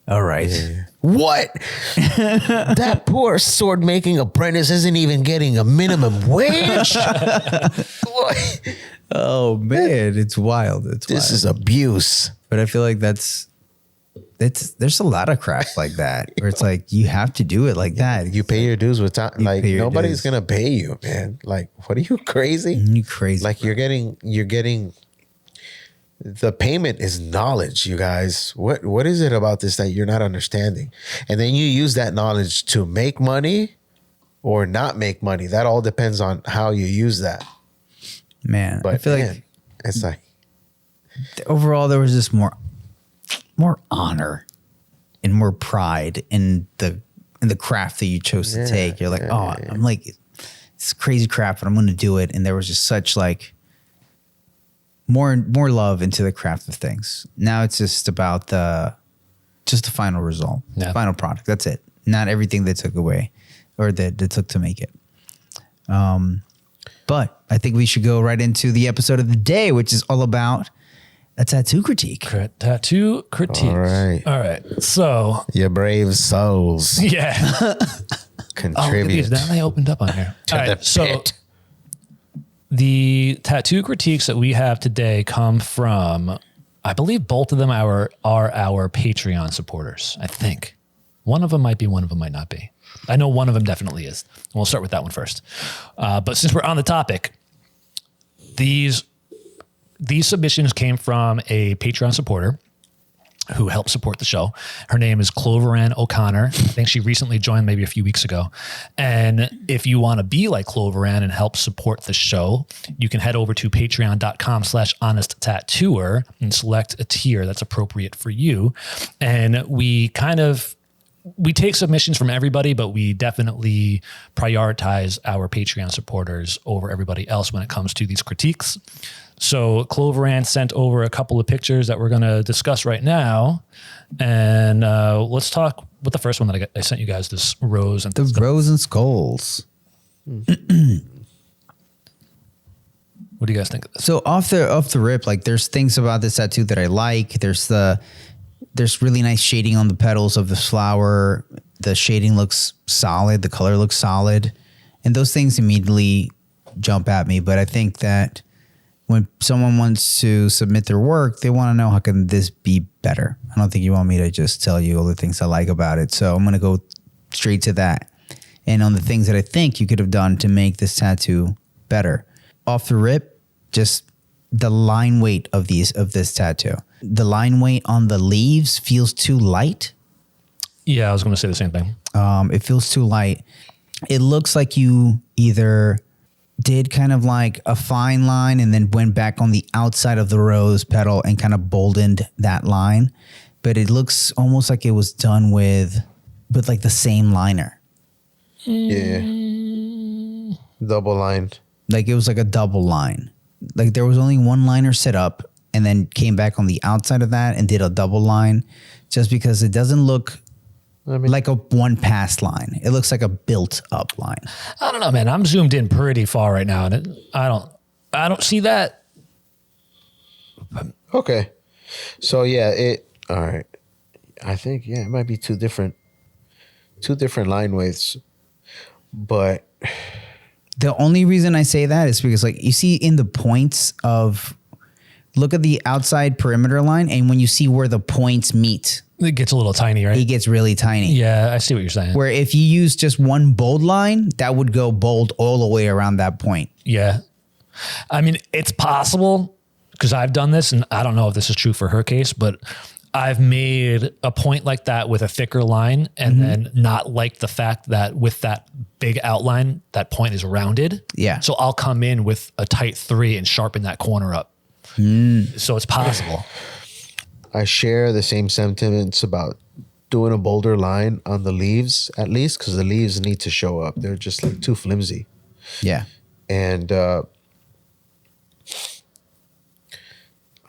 [SPEAKER 1] All right.
[SPEAKER 3] Yeah. What? That poor sword making apprentice isn't even getting a minimum wage.
[SPEAKER 1] Oh man, it's wild.
[SPEAKER 3] This is abuse.
[SPEAKER 1] But I feel like there's a lot of crafts like that where it's like you have to do it like that.
[SPEAKER 3] You pay your dues with time. Like nobody's gonna pay you, man. Like, what are you crazy?
[SPEAKER 1] You crazy?
[SPEAKER 3] Like you're getting. The payment is knowledge, you guys. What is it about this that you're not understanding? And then you use that knowledge to make money or not make money. That all depends on how you use that.
[SPEAKER 1] Man,
[SPEAKER 3] but
[SPEAKER 1] I feel like
[SPEAKER 3] it's like
[SPEAKER 1] overall there was just more honor and more pride in the craft that you chose to take. You're like, I'm like, it's crazy crap, but I'm going to do it. And there was just such like more love into the craft of things. Now it's just about the final result, final product. That's it. Not everything they took away or that they took to make it. But I think we should go right into the episode of the day, which is all about a tattoo critique.
[SPEAKER 2] Tattoo critique. All right. So
[SPEAKER 3] your brave souls.
[SPEAKER 2] Yeah.
[SPEAKER 3] Contribute.
[SPEAKER 2] Now they opened up on here.
[SPEAKER 3] To the pit.
[SPEAKER 2] So the tattoo critiques that we have today come from, I believe both of them are our Patreon supporters. I think one of them might be, one of them might not be. I know one of them definitely is. And we'll start with that one first. But since we're on the topic, these submissions came from a Patreon supporter who helped support the show. Her name is Cloveran O'Connor. I think she recently joined maybe a few weeks ago. And if you want to be like Cloveran and help support the show, you can head over to patreon.com/honest-tattooer and select a tier that's appropriate for you. And we take submissions from everybody, but we definitely prioritize our Patreon supporters over everybody else when it comes to these critiques. So Cloveran sent over a couple of pictures that we're going to discuss right now. And let's talk with the first one that I sent you guys, this rose and
[SPEAKER 1] rose and skulls.
[SPEAKER 2] What do you guys think of this?
[SPEAKER 1] So off the rip, like there's things about this tattoo that I like. There's really nice shading on the petals of this flower. The shading looks solid. The color looks solid. And those things immediately jump at me. But I think that when someone wants to submit their work, they want to know, how can this be better? I don't think you want me to just tell you all the things I like about it. So I'm going to go straight to that. And on the things that I think you could have done to make this tattoo better. Off the rip, just the line weight of this tattoo. The line weight on the leaves feels too light.
[SPEAKER 2] Yeah, I was going to say the same thing.
[SPEAKER 1] It feels too light. It looks like you either did kind of like a fine line and then went back on the outside of the rose petal and kind of boldened that line. But it looks almost like it was done with like the same liner.
[SPEAKER 3] Yeah. Double lined.
[SPEAKER 1] Like it was like a double line. Like there was only one liner set up and then came back on the outside of that and did a double line, just because it doesn't look like a one pass line. It looks like a built up line.
[SPEAKER 2] I don't know, man. I'm zoomed in pretty far right now, and I don't see that.
[SPEAKER 3] Okay. So yeah, all right. I think it might be two different line weights, but
[SPEAKER 1] the only reason I say that is because, like, you see in the points of, look at the outside perimeter line, and when you see where the points meet
[SPEAKER 2] It gets a little tiny, right?
[SPEAKER 1] He gets really tiny.
[SPEAKER 2] Yeah, I see what you're saying.
[SPEAKER 1] Where if you use just one bold line, that would go bold all the way around that point.
[SPEAKER 2] Yeah. I mean, it's possible because I've done this, and I don't know if this is true for her case, but I've made a point like that with a thicker line and then not like the fact that with that big outline, that point is rounded.
[SPEAKER 1] Yeah.
[SPEAKER 2] So I'll come in with a tight 3 and sharpen that corner up. So it's possible.
[SPEAKER 3] I share the same sentiments about doing a bolder line on the leaves, at least, because the leaves need to show up. They're just like too flimsy.
[SPEAKER 1] Yeah.
[SPEAKER 3] And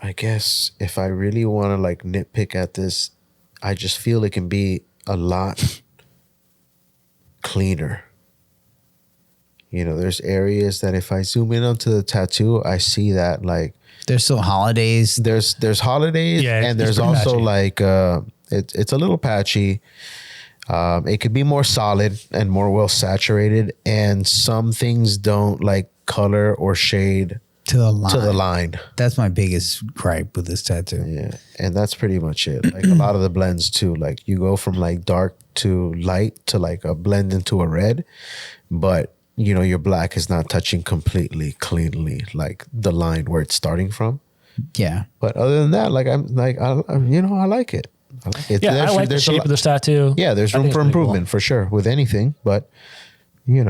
[SPEAKER 3] I guess if I really want to like nitpick at this, I just feel it can be a lot cleaner. You know, there's areas that if I zoom in onto the tattoo, I see that like
[SPEAKER 1] There's still holidays.
[SPEAKER 3] there's holidays,
[SPEAKER 2] Yeah,
[SPEAKER 3] and
[SPEAKER 2] it's
[SPEAKER 3] there's
[SPEAKER 2] pretty
[SPEAKER 3] also
[SPEAKER 2] patchy.
[SPEAKER 3] like it's a little patchy. It could be more solid and more well saturated, and some things don't like color or shade
[SPEAKER 1] To the line.
[SPEAKER 3] to the line.
[SPEAKER 1] That's my biggest gripe with this tattoo.
[SPEAKER 3] Yeah, and that's pretty much it. Like a lot of the blends too. Like you go from like dark to light to like a blend into a red, but you know your black is not touching completely cleanly like the line where it's starting from.
[SPEAKER 1] Yeah.
[SPEAKER 3] But other than that, like I'm like I like it. I like it.
[SPEAKER 2] Yeah, I like the
[SPEAKER 3] there's a
[SPEAKER 2] shape
[SPEAKER 3] lot-
[SPEAKER 2] of this tattoo.
[SPEAKER 3] Yeah, there's
[SPEAKER 2] I
[SPEAKER 3] room
[SPEAKER 2] think
[SPEAKER 3] for
[SPEAKER 2] it's pretty cool.
[SPEAKER 3] improvement for sure with anything, but you're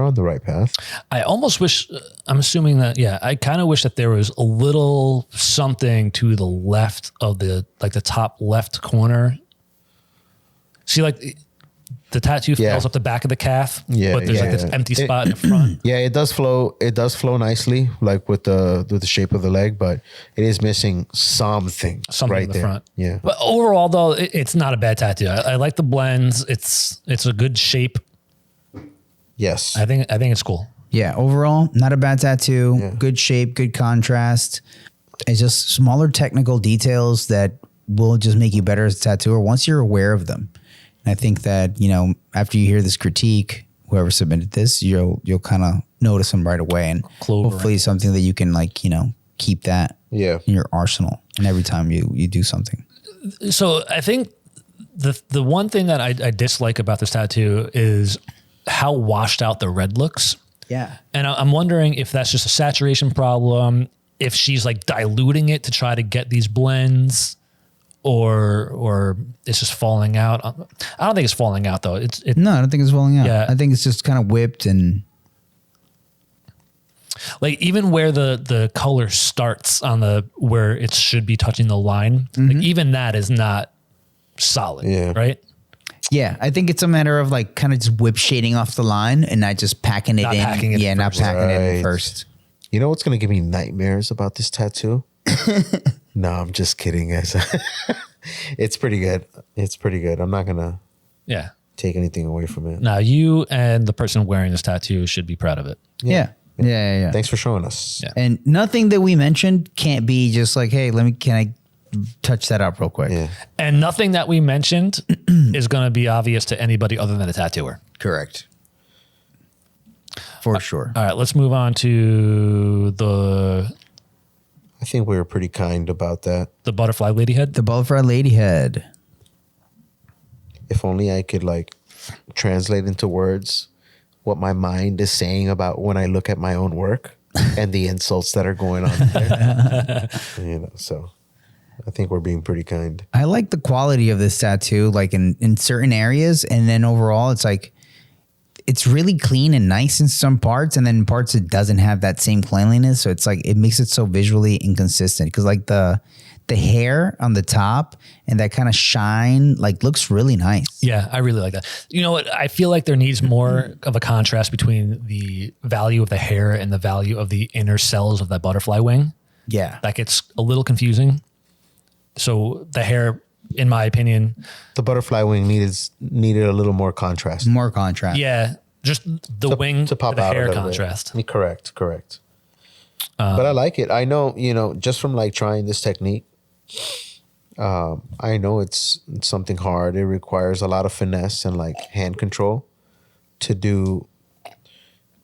[SPEAKER 3] on the right path.
[SPEAKER 2] I almost wish, I'm assuming that, yeah, I kind of wish that there was a little something to the left of the top left corner. See, like the tattoo
[SPEAKER 3] Yeah.
[SPEAKER 2] fills up the back of the calf,
[SPEAKER 3] Yeah,
[SPEAKER 2] but there's like this
[SPEAKER 3] yeah.
[SPEAKER 2] empty spot in the front.
[SPEAKER 3] Yeah, it does flow. It does flow nicely, like with the shape of the leg, but it is missing something right
[SPEAKER 2] In the
[SPEAKER 3] there.
[SPEAKER 2] front.
[SPEAKER 3] Yeah,
[SPEAKER 2] But overall, though, it's not a bad tattoo. I like the blends. It's a good shape.
[SPEAKER 3] yes,
[SPEAKER 2] I think it's cool.
[SPEAKER 1] Yeah. Overall, not a bad tattoo. Good shape, good contrast. It's just smaller technical details that will just make you better as a tattooer once you're aware of them. And I think that, after you hear this critique, whoever submitted this, you'll kind of notice them right away. And
[SPEAKER 2] Clover.
[SPEAKER 1] hopefully something that you can keep that
[SPEAKER 3] yeah.
[SPEAKER 1] in your arsenal. And every time you do something.
[SPEAKER 2] So I think the one thing that I dislike about this tattoo is how washed out the red looks.
[SPEAKER 1] Yeah.
[SPEAKER 2] And I'm wondering if that's just a saturation problem, if she's like diluting it to try to get these blends, or it's just falling out. I don't think it's falling out though.
[SPEAKER 1] No, I don't think it's falling out.
[SPEAKER 2] Yeah.
[SPEAKER 1] I think it's just kind of whipped and
[SPEAKER 2] like even where the color starts on where it should be touching the line, like even that is not solid.
[SPEAKER 3] Yeah.
[SPEAKER 2] Right.
[SPEAKER 1] yeah, I think it's a matter of like kind of just whip shading off the line and not just packing it
[SPEAKER 2] Not
[SPEAKER 1] in.
[SPEAKER 2] packing it
[SPEAKER 1] yeah,
[SPEAKER 2] in
[SPEAKER 1] not
[SPEAKER 2] first.
[SPEAKER 1] packing it in
[SPEAKER 3] Right.
[SPEAKER 1] first.
[SPEAKER 3] You know what's gonna give me nightmares about this tattoo? No, I'm just kidding, guys. It's pretty good. It's pretty good. I'm not gonna
[SPEAKER 2] Yeah.
[SPEAKER 3] take anything away from it.
[SPEAKER 2] Now you and the person wearing this tattoo should be proud of it.
[SPEAKER 1] Yeah. Yeah.
[SPEAKER 3] Thanks for showing us.
[SPEAKER 2] Yeah.
[SPEAKER 1] And nothing that we mentioned can't be just like, hey, can I touch that up real quick?
[SPEAKER 3] Yeah.
[SPEAKER 2] And nothing that we mentioned is going to be obvious to anybody other than a tattooer.
[SPEAKER 1] Correct. For sure.
[SPEAKER 2] All right, let's move on to the
[SPEAKER 3] I think we were pretty kind about that.
[SPEAKER 2] butterfly lady head.
[SPEAKER 1] The butterfly lady head.
[SPEAKER 3] If only I could like translate into words what my mind is saying about when I look at my own work and the insults that are going on there. So I think we're being pretty kind.
[SPEAKER 1] I like the quality of this tattoo, like in certain areas, and then overall, it's like it's really clean and nice in some parts, and then in parts it doesn't have that same cleanliness. So it's like it makes it so visually inconsistent because like the hair on the top and that kind of shine like looks really nice.
[SPEAKER 2] Yeah, I really like that. You know what? I feel like there needs more of a contrast between the value of the hair and the value of the inner cells of that butterfly wing.
[SPEAKER 1] Yeah.
[SPEAKER 2] That gets a little confusing. So the hair, in my opinion,
[SPEAKER 3] The butterfly wing needed a little more contrast.
[SPEAKER 1] More contrast.
[SPEAKER 2] yeah, just the wing
[SPEAKER 3] to pop
[SPEAKER 2] the
[SPEAKER 3] out a
[SPEAKER 2] hair
[SPEAKER 3] little
[SPEAKER 2] contrast.
[SPEAKER 3] bit. Correct. But I like it. I know, just from like trying this technique, I know it's something hard. It requires a lot of finesse and like hand control to do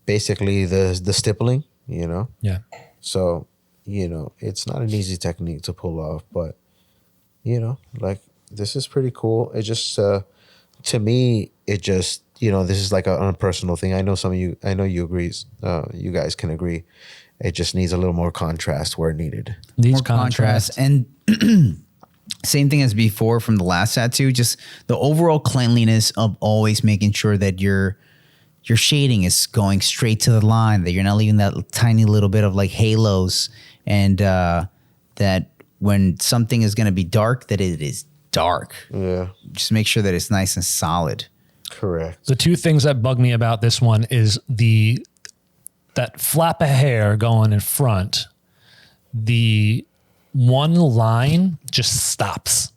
[SPEAKER 3] basically the stippling,
[SPEAKER 2] Yeah.
[SPEAKER 3] So, it's not an easy technique to pull off, but you know, like this is pretty cool. It just to me, it just, you know, this is like a personal thing. I know you agree. You guys can agree. It just needs a little more contrast where needed.
[SPEAKER 2] Needs
[SPEAKER 1] More contrast. And same thing as before from the last tattoo, just the overall cleanliness of always making sure that your shading is going straight to the line, that you're not leaving that tiny little bit of like halos, and that when something is going to be dark, that it is dark.
[SPEAKER 3] Yeah.
[SPEAKER 1] Just make sure that it's nice and solid.
[SPEAKER 3] Correct.
[SPEAKER 2] The two things that bug me about this one is that flap of hair going in front, the one line just stops.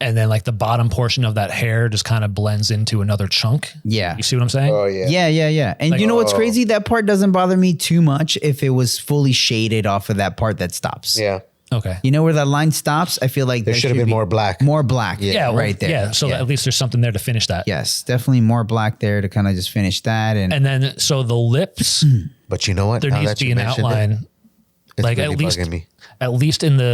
[SPEAKER 2] And then like the bottom portion of that hair just kind of blends into another chunk.
[SPEAKER 1] Yeah.
[SPEAKER 2] You see what I'm saying?
[SPEAKER 3] Oh yeah.
[SPEAKER 1] Yeah. And you know what's crazy? That part doesn't bother me too much if it was fully shaded off of that part that stops.
[SPEAKER 3] Yeah.
[SPEAKER 2] Okay.
[SPEAKER 1] You know where that line stops? I feel like
[SPEAKER 3] There should have been more black.
[SPEAKER 1] More black.
[SPEAKER 2] Yeah. Well,
[SPEAKER 1] right there.
[SPEAKER 2] Yeah. So at least there's something there to finish that.
[SPEAKER 1] Yes, definitely more black there to kind of just finish that. And
[SPEAKER 2] then so the lips,
[SPEAKER 3] But you know what?
[SPEAKER 2] there
[SPEAKER 3] Now
[SPEAKER 2] needs
[SPEAKER 3] that
[SPEAKER 2] to be
[SPEAKER 3] you
[SPEAKER 2] an
[SPEAKER 3] mentioned
[SPEAKER 2] outline.
[SPEAKER 3] it, it's
[SPEAKER 2] Like
[SPEAKER 3] really
[SPEAKER 2] at least
[SPEAKER 3] bugging me.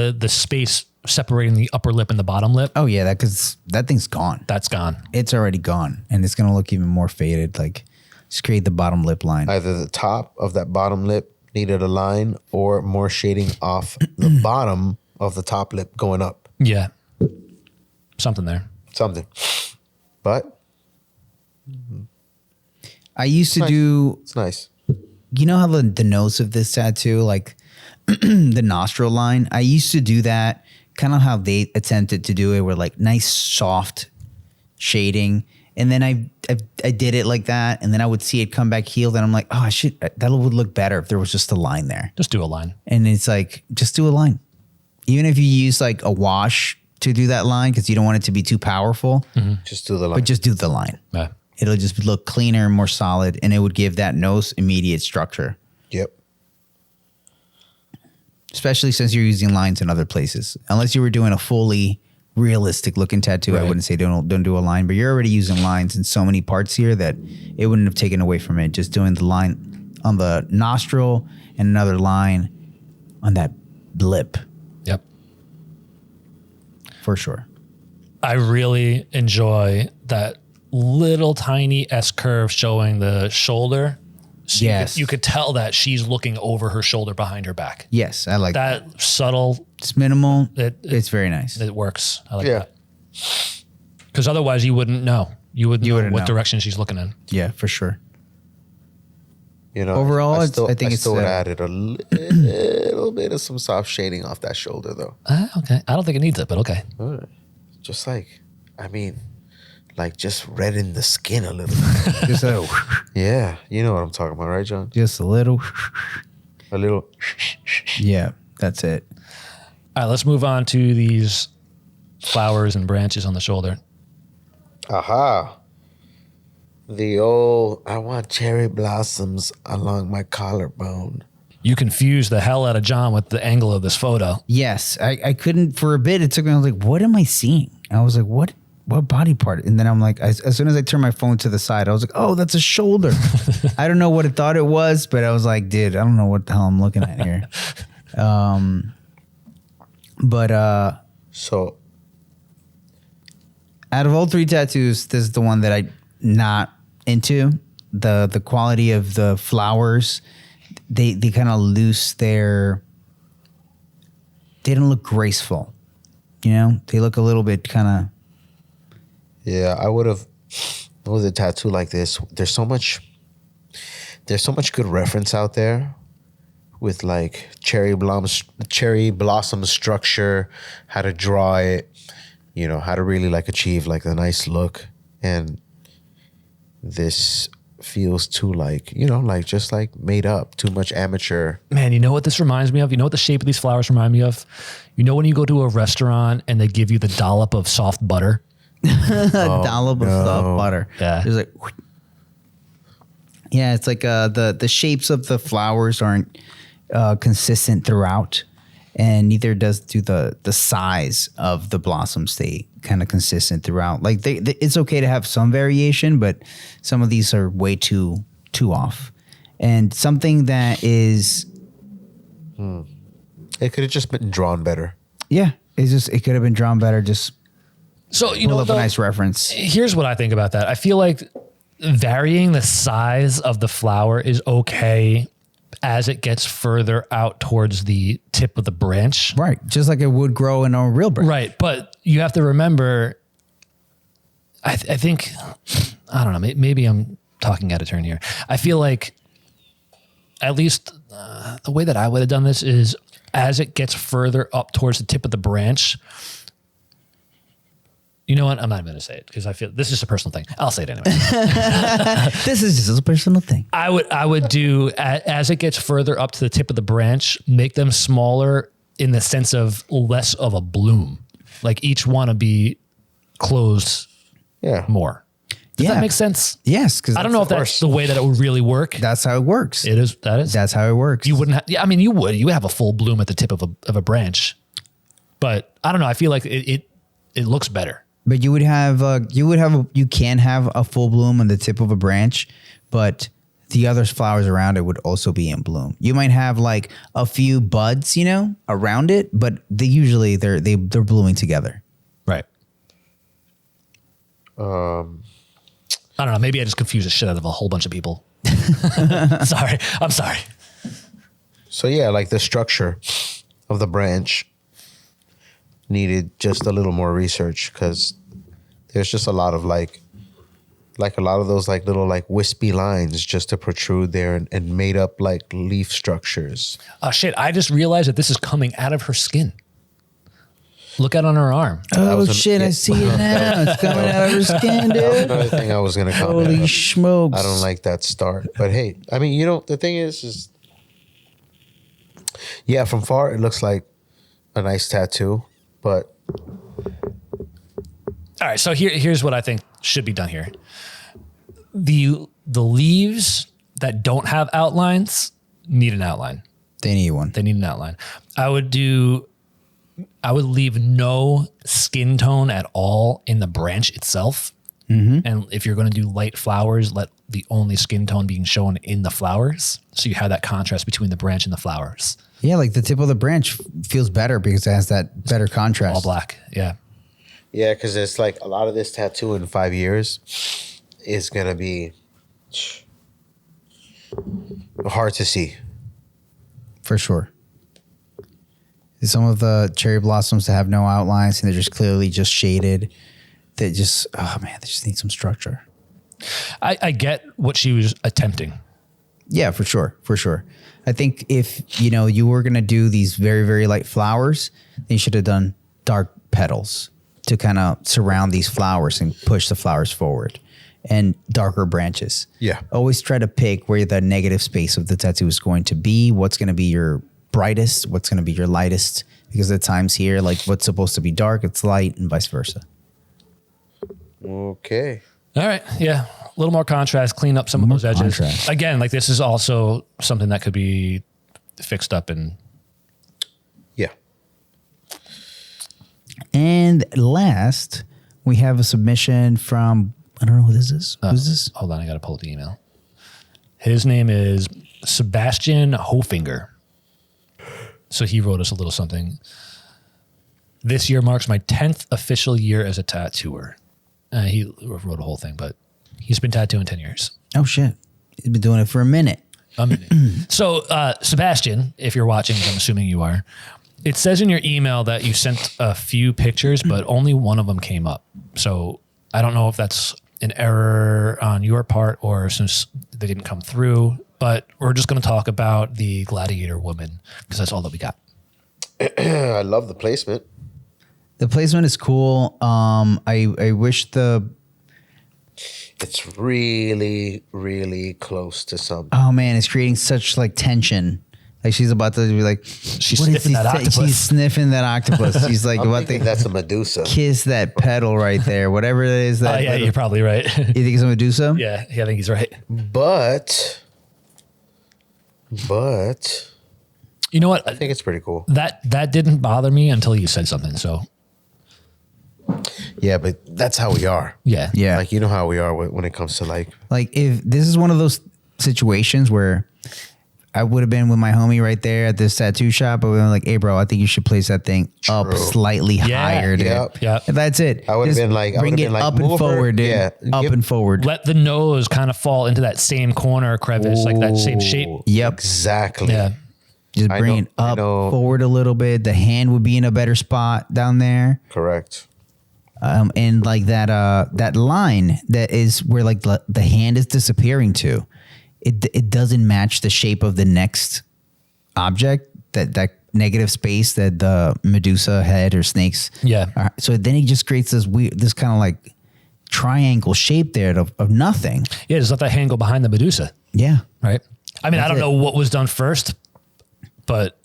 [SPEAKER 2] in the space separating the upper lip and the bottom lip.
[SPEAKER 1] oh yeah, because that thing's gone.
[SPEAKER 2] That's gone.
[SPEAKER 1] It's already gone, and it's gonna look even more faded. Like just create the bottom lip line.
[SPEAKER 3] Either the top of that bottom lip needed a line, or more shading off the bottom of the top lip going up.
[SPEAKER 2] Yeah. Something there.
[SPEAKER 3] Something. But
[SPEAKER 1] I used to
[SPEAKER 3] nice.
[SPEAKER 1] do.
[SPEAKER 3] it's nice.
[SPEAKER 1] You know how the nose of this tattoo, like the nostril line. I used to do that. Kind of how they attempted to do it, where like nice soft shading. And then I did it like that, and then I would see it come back healed, and I'm like, oh shit, that would look better if there was just a line there.
[SPEAKER 2] Just do a line.
[SPEAKER 1] And it's like, just do a line. Even if you use like a wash to do that line, because you don't want it to be too powerful,
[SPEAKER 3] Just do the line.
[SPEAKER 1] but just do the line.
[SPEAKER 2] Yeah.
[SPEAKER 1] It'll just look cleaner and more solid, and it would give that nose immediate structure,
[SPEAKER 3] Yep.
[SPEAKER 1] especially since you're using lines in other places. Unless you were doing a fully realistic looking tattoo, I
[SPEAKER 2] Right.
[SPEAKER 1] wouldn't say don't do a line, but you're already using lines in so many parts here that it wouldn't have taken away from it. Just doing the line on the nostril and another line on that lip
[SPEAKER 2] Yep.
[SPEAKER 1] for sure.
[SPEAKER 2] I really enjoy that little tiny S curve showing the shoulder. So
[SPEAKER 1] Yes.
[SPEAKER 2] you could tell that she's looking over her shoulder behind her back.
[SPEAKER 1] Yes, I like that.
[SPEAKER 2] That subtle,
[SPEAKER 1] It's minimal.
[SPEAKER 2] It-
[SPEAKER 1] It's very nice.
[SPEAKER 2] it works. I like
[SPEAKER 3] Yeah.
[SPEAKER 2] that. Because otherwise you wouldn't know. You wouldn't know
[SPEAKER 1] wouldn't
[SPEAKER 2] what
[SPEAKER 1] know.
[SPEAKER 2] direction she's looking in.
[SPEAKER 1] Yeah, for sure.
[SPEAKER 3] You know,
[SPEAKER 1] Overall,
[SPEAKER 3] I
[SPEAKER 1] it's-
[SPEAKER 3] still,
[SPEAKER 1] I think it's,
[SPEAKER 3] still would added a little bit of some soft shading off that shoulder, though.
[SPEAKER 2] Okay. I don't think it needs it, but okay.
[SPEAKER 3] All right. Just like, I mean, like just redden the skin a little.
[SPEAKER 1] Just a,
[SPEAKER 3] Yeah, you know what I'm talking about, right, John?
[SPEAKER 1] just a little.
[SPEAKER 3] A little.
[SPEAKER 1] Yeah, that's it.
[SPEAKER 2] All right, let's move on to these flowers and branches on the shoulder.
[SPEAKER 3] Aha. The old, I want cherry blossoms along my collarbone.
[SPEAKER 2] You confused the hell out of John with the angle of this photo.
[SPEAKER 1] Yes, I couldn't for a bit. It took me. I was like, "What am I seeing?" I was like, "What body part?" And then I'm like, as soon as I turned my phone to the side, I was like, "Oh, that's a shoulder." I don't know what it thought it was, but I was like, "Dude, I don't know what the hell I'm looking at here."
[SPEAKER 3] So,
[SPEAKER 1] Out of all three tattoos, this is the one that I'm not into. The quality of the flowers, they kind of lose their. They don't look graceful, you know. They look a little bit kind of.
[SPEAKER 3] yeah, I would have, with a tattoo like this, there's so much good reference out there with like cherry blossom structure, how to draw it, you know, how to really like achieve like a nice look. And this feels too like, you know, like just like made up, too much amateur.
[SPEAKER 2] Man, you know what this reminds me of? You know what the shape of these flowers remind me of? You know when you go to a restaurant and they give you the dollop of soft butter?
[SPEAKER 1] A dollop of soft butter.
[SPEAKER 2] Yeah.
[SPEAKER 1] There's like, yeah, it's like the shapes of the flowers aren't consistent throughout, and neither does the size of the blossoms stay kind of consistent throughout. Like it's okay to have some variation, but some of these are way too off. And something that is,
[SPEAKER 3] It could have just been drawn better.
[SPEAKER 1] yeah, it could have been drawn better. Just
[SPEAKER 2] So,
[SPEAKER 1] pull up a nice reference.
[SPEAKER 2] Here's what I think about that. I feel like varying the size of the flower is okay as it gets further out towards the tip of the branch.
[SPEAKER 1] Right. Just like it would grow in a real branch.
[SPEAKER 2] Right. But you have to remember, I think, I don't know, maybe I'm talking out of turn here. I feel like at least the way that I would have done this is as it gets further up towards the tip of the branch. You know what? I'm not going to say it because I feel this is a personal thing. I'll say it anyway.
[SPEAKER 1] This is just a personal thing.
[SPEAKER 2] I would do as it gets further up to the tip of the branch, make them smaller in the sense of less of a bloom. Like each one to be closed more. Does that make sense?
[SPEAKER 1] Yes. Because
[SPEAKER 2] I don't know if that's the way that it would really work.
[SPEAKER 1] That's how it works.
[SPEAKER 2] It is.
[SPEAKER 1] That's how it works.
[SPEAKER 2] You wouldn't have, I mean, you would have a full bloom at the tip of a branch, but I don't know. I feel like it looks better.
[SPEAKER 1] But you can have a full bloom on the tip of a branch, but the other flowers around it would also be in bloom. You might have like a few buds, around it, but they're blooming together.
[SPEAKER 2] Right. I don't know. Maybe I just confused the shit out of a whole bunch of people. Sorry. I'm sorry.
[SPEAKER 3] So yeah, like the structure of the branch needed just a little more research because there's just a lot of like a lot of those like little like wispy lines just to protrude there and made up like leaf structures.
[SPEAKER 2] Oh shit. I just realized that this is coming out of her skin. Look at on her arm.
[SPEAKER 1] Oh shit, I see it now. It's coming out of her skin, dude.
[SPEAKER 3] That was another thing I was going to comment.
[SPEAKER 1] Holy smokes.
[SPEAKER 3] I don't like that start. But hey, I mean, the thing is yeah, from far it looks like a nice tattoo. But
[SPEAKER 2] all right, so here's what I think should be done here. The leaves that don't have outlines need an outline.
[SPEAKER 1] They need one.
[SPEAKER 2] They need an outline. I would leave no skin tone at all in the branch itself. Mm-hmm. And if you're going to do light flowers, let the only skin tone being shown in the flowers. So you have that contrast between the branch and the flowers.
[SPEAKER 1] Yeah, like the tip of the branch feels better because it has that better contrast.
[SPEAKER 2] All black, yeah.
[SPEAKER 3] Yeah, because it's like a lot of this tattoo in 5 years is going to be hard to see.
[SPEAKER 1] For sure. Some of the cherry blossoms that have no outlines and they're just clearly just shaded. They just, they just need some structure.
[SPEAKER 2] I get what she was attempting.
[SPEAKER 1] Yeah, for sure. For sure. I think if, you were going to do these very, very light flowers, then you should have done dark petals to kind of surround these flowers and push the flowers forward, and darker branches.
[SPEAKER 3] Yeah.
[SPEAKER 1] Always try to pick where the negative space of the tattoo is going to be, what's going to be your brightest, what's going to be your lightest, because at times here, like what's supposed to be dark, it's light, and vice versa.
[SPEAKER 3] Okay.
[SPEAKER 2] All right. Yeah. A little more contrast, clean up some of those edges.
[SPEAKER 1] Contrast.
[SPEAKER 2] Again, like this is also something that could be fixed up and.
[SPEAKER 3] Yeah.
[SPEAKER 1] And last, we have a submission from, I don't know who this is. Who's this?
[SPEAKER 2] Hold on. I got to pull up the email. His name is Sebastian Hofinger. So he wrote us a little something. This year marks my 10th official year as a tattooer. He wrote a whole thing, but he's been tattooing 10 years.
[SPEAKER 1] Oh, shit. He's been doing it for a minute.
[SPEAKER 2] So, Sebastian, if you're watching, I'm assuming you are, it says in your email that you sent a few pictures, but only one of them came up. So I don't know if that's an error on your part or since they didn't come through, but we're just going to talk about the Gladiator woman because that's all that we got.
[SPEAKER 3] I love the placement.
[SPEAKER 1] The placement is cool. I wish
[SPEAKER 3] it's really, really close to something.
[SPEAKER 1] Oh man, it's creating such like tension. Like she's about to be like,
[SPEAKER 2] she's sniffing that octopus.
[SPEAKER 1] She's sniffing that octopus. She's like about to
[SPEAKER 3] that's a Medusa.
[SPEAKER 1] Kiss that petal right there. Whatever it is. That
[SPEAKER 2] yeah, you're probably right.
[SPEAKER 1] You think it's a Medusa?
[SPEAKER 2] Yeah, I think he's right.
[SPEAKER 3] But
[SPEAKER 2] you know what?
[SPEAKER 3] I think it's pretty cool.
[SPEAKER 2] That didn't bother me until you said something. So
[SPEAKER 3] yeah, but that's how we are.
[SPEAKER 2] yeah.
[SPEAKER 3] Like, you know how we are when it comes to like
[SPEAKER 1] if this is one of those situations where I would have been with my homie right there at this tattoo shop, but we were like, hey, bro, I think you should place that thing up slightly higher, dude.
[SPEAKER 2] Yep.
[SPEAKER 1] And that's it.
[SPEAKER 3] I would have been like,
[SPEAKER 1] bring it up and forward, dude.
[SPEAKER 3] Yeah.
[SPEAKER 1] Up and forward.
[SPEAKER 2] Let the nose kind of fall into that same corner crevice, like that same shape.
[SPEAKER 1] Yep.
[SPEAKER 3] Exactly.
[SPEAKER 2] Yeah.
[SPEAKER 1] Just bring it up, forward a little bit. The hand would be in a better spot down there.
[SPEAKER 3] Correct.
[SPEAKER 1] And like that line that is where like the hand is disappearing to, it doesn't match the shape of the next object, that negative space that the Medusa head or snakes.
[SPEAKER 2] Yeah.
[SPEAKER 1] So then he just creates this kind of like triangle shape there of nothing.
[SPEAKER 2] Yeah, just let that hand go behind the Medusa.
[SPEAKER 1] Yeah.
[SPEAKER 2] Right. I mean, I don't know what was done first, but.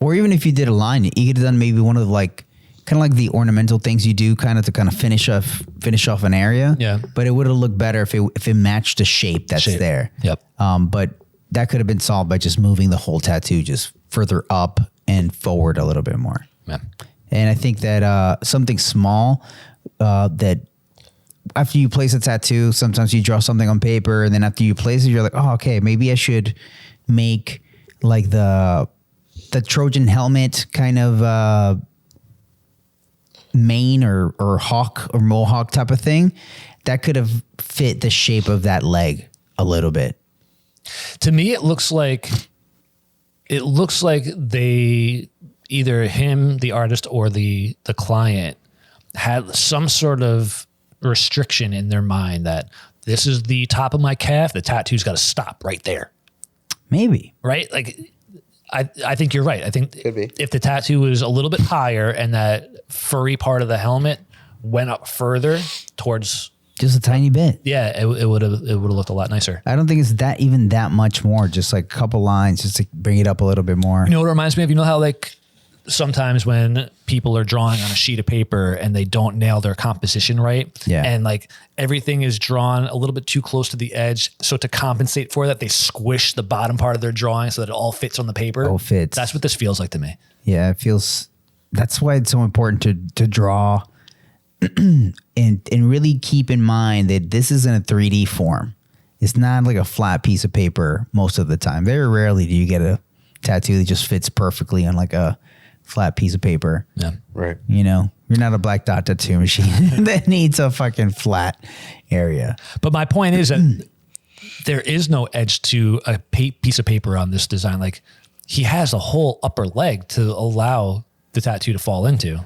[SPEAKER 1] Or even if you did a line, you could have done maybe one of the like, kind of like the ornamental things you do kind of to kind of finish off an area.
[SPEAKER 2] Yeah.
[SPEAKER 1] But it would have looked better if it matched the shape that's there.
[SPEAKER 2] Yep.
[SPEAKER 1] But that could have been solved by just moving the whole tattoo just further up and forward a little bit more.
[SPEAKER 2] Yeah.
[SPEAKER 1] And I think that something small that after you place a tattoo, sometimes you draw something on paper, and then after you place it, you're like, oh, okay, maybe I should make like the Trojan helmet kind of mane or hawk or mohawk type of thing. That could have fit the shape of that leg a little bit.
[SPEAKER 2] To me, it looks like they either him, the artist, or the client had some sort of restriction in their mind that this is the top of my calf. The tattoo's got to stop right there.
[SPEAKER 1] Maybe.
[SPEAKER 2] Right? Like, I think you're right. I think
[SPEAKER 3] Could be.
[SPEAKER 2] If the tattoo was a little bit higher and that furry part of the helmet went up further towards
[SPEAKER 1] just a tiny bit.
[SPEAKER 2] Yeah, it would have looked a lot nicer.
[SPEAKER 1] I don't think it's that much more. Just like a couple lines, just to bring it up a little bit more.
[SPEAKER 2] You know what it reminds me of? You know how like sometimes when people are drawing on a sheet of paper and they don't nail their composition right, and like everything is drawn a little bit too close to the edge, so to compensate for that, they squish the bottom part of their drawing so that it all fits on the paper.
[SPEAKER 1] All fits.
[SPEAKER 2] That's what this feels like to me.
[SPEAKER 1] Yeah, it feels. That's why it's so important to draw. and really keep in mind that this is in a 3D form. It's not like a flat piece of paper most of the time. Very rarely do you get a tattoo that just fits perfectly on like a flat piece of paper.
[SPEAKER 2] Yeah.
[SPEAKER 3] Right.
[SPEAKER 1] You know, you're not a black dot tattoo machine that needs a fucking flat area.
[SPEAKER 2] But my point is that there is no edge to a piece of paper on this design. Like he has a whole upper leg to allow the tattoo to fall into.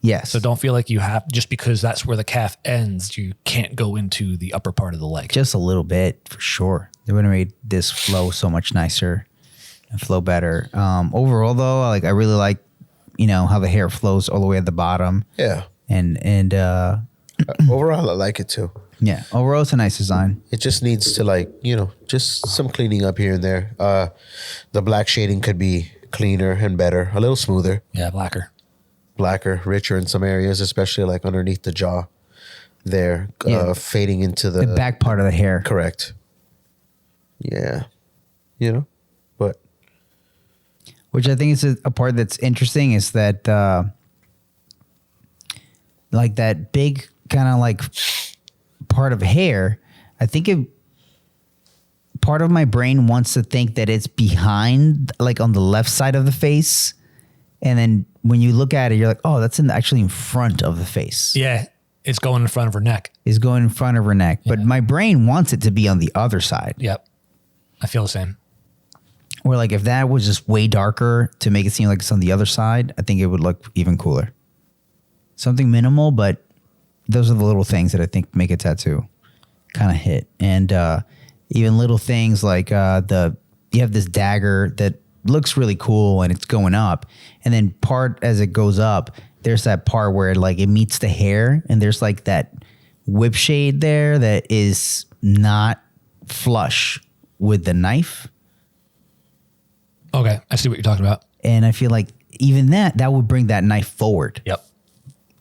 [SPEAKER 1] Yes.
[SPEAKER 2] So don't feel like you have, just because that's where the calf ends, you can't go into the upper part of the leg.
[SPEAKER 1] Just a little bit for sure. It would have made this flow so much nicer and flow better. Overall though, like I really like, you know, how the hair flows all the way at the bottom.
[SPEAKER 3] Yeah.
[SPEAKER 1] And
[SPEAKER 3] overall, I like it too.
[SPEAKER 1] Yeah. Overall, it's a nice design.
[SPEAKER 3] It just needs to like, you know, just some cleaning up here and there. The black shading could be cleaner and better, a little smoother.
[SPEAKER 2] Yeah, blacker,
[SPEAKER 3] richer in some areas, especially like underneath the jaw there, fading into the
[SPEAKER 1] back part of the hair.
[SPEAKER 3] Correct. Yeah. You know, but.
[SPEAKER 1] Which I think is a part that's interesting is that, like that big kind of like part of hair, I think part of my brain wants to think that it's behind, like on the left side of the face. And then when you look at it, you're like, oh, that's actually in front of the face.
[SPEAKER 2] Yeah, it's going in front of her neck.
[SPEAKER 1] It's going in front of her neck. Yeah. But my brain wants it to be on the other side.
[SPEAKER 2] Yep. I feel the same.
[SPEAKER 1] Or like if that was just way darker to make it seem like it's on the other side, I think it would look even cooler. Something minimal, but those are the little things that I think make a tattoo kind of hit. And even little things like you have this dagger that looks really cool and it's going up, and then as it goes up, there's that part where it meets the hair, and there's like that whip shade there that is not flush with the knife.
[SPEAKER 2] Okay, I see what you're talking about.
[SPEAKER 1] And I feel like even that would bring that knife forward.
[SPEAKER 2] Yep.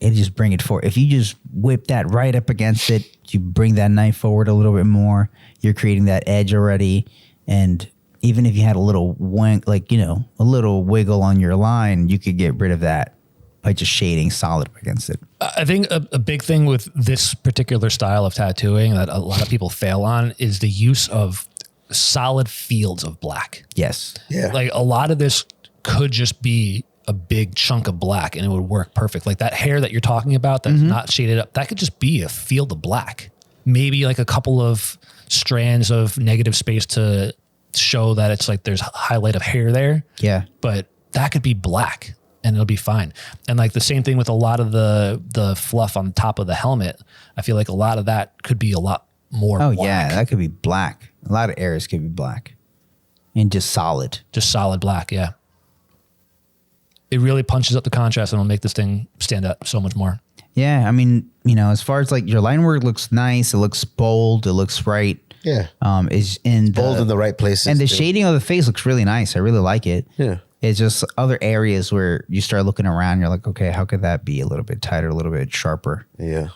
[SPEAKER 1] It just bring it forward. If you just whip that right up against it, you bring that knife forward a little bit more, you're creating that edge already. And even if you had a little a little wiggle on your line, you could get rid of that by just shading solid up against it.
[SPEAKER 2] I think a big thing with this particular style of tattooing that a lot of people fail on is the use of solid fields of black.
[SPEAKER 1] Yes.
[SPEAKER 3] Yeah.
[SPEAKER 2] Like a lot of this could just be a big chunk of black and it would work perfect. Like that hair that you're talking about that's not shaded up, that could just be a field of black. Maybe like a couple of strands of negative space to show that it's like there's a highlight of hair there.
[SPEAKER 1] Yeah.
[SPEAKER 2] But that could be black and it'll be fine. And like the same thing with a lot of the fluff on top of the helmet. I feel like a lot of that could be a lot more
[SPEAKER 1] Oh,
[SPEAKER 2] black.
[SPEAKER 1] yeah. That could be black. A lot of areas could be black and just solid.
[SPEAKER 2] Just solid black, yeah. It really punches up the contrast and will make this thing stand up so much more.
[SPEAKER 1] Yeah. I mean, you know, as far as like your line work looks nice, it looks bold, it looks right.
[SPEAKER 3] Yeah.
[SPEAKER 1] Is in
[SPEAKER 3] Bold in the right places.
[SPEAKER 1] and the
[SPEAKER 3] too.
[SPEAKER 1] shading of the face looks really nice. I really like it.
[SPEAKER 3] Yeah.
[SPEAKER 1] It's just other areas where you start looking around, you're like, okay, how could that be a little bit tighter, a little bit sharper?
[SPEAKER 3] Yeah.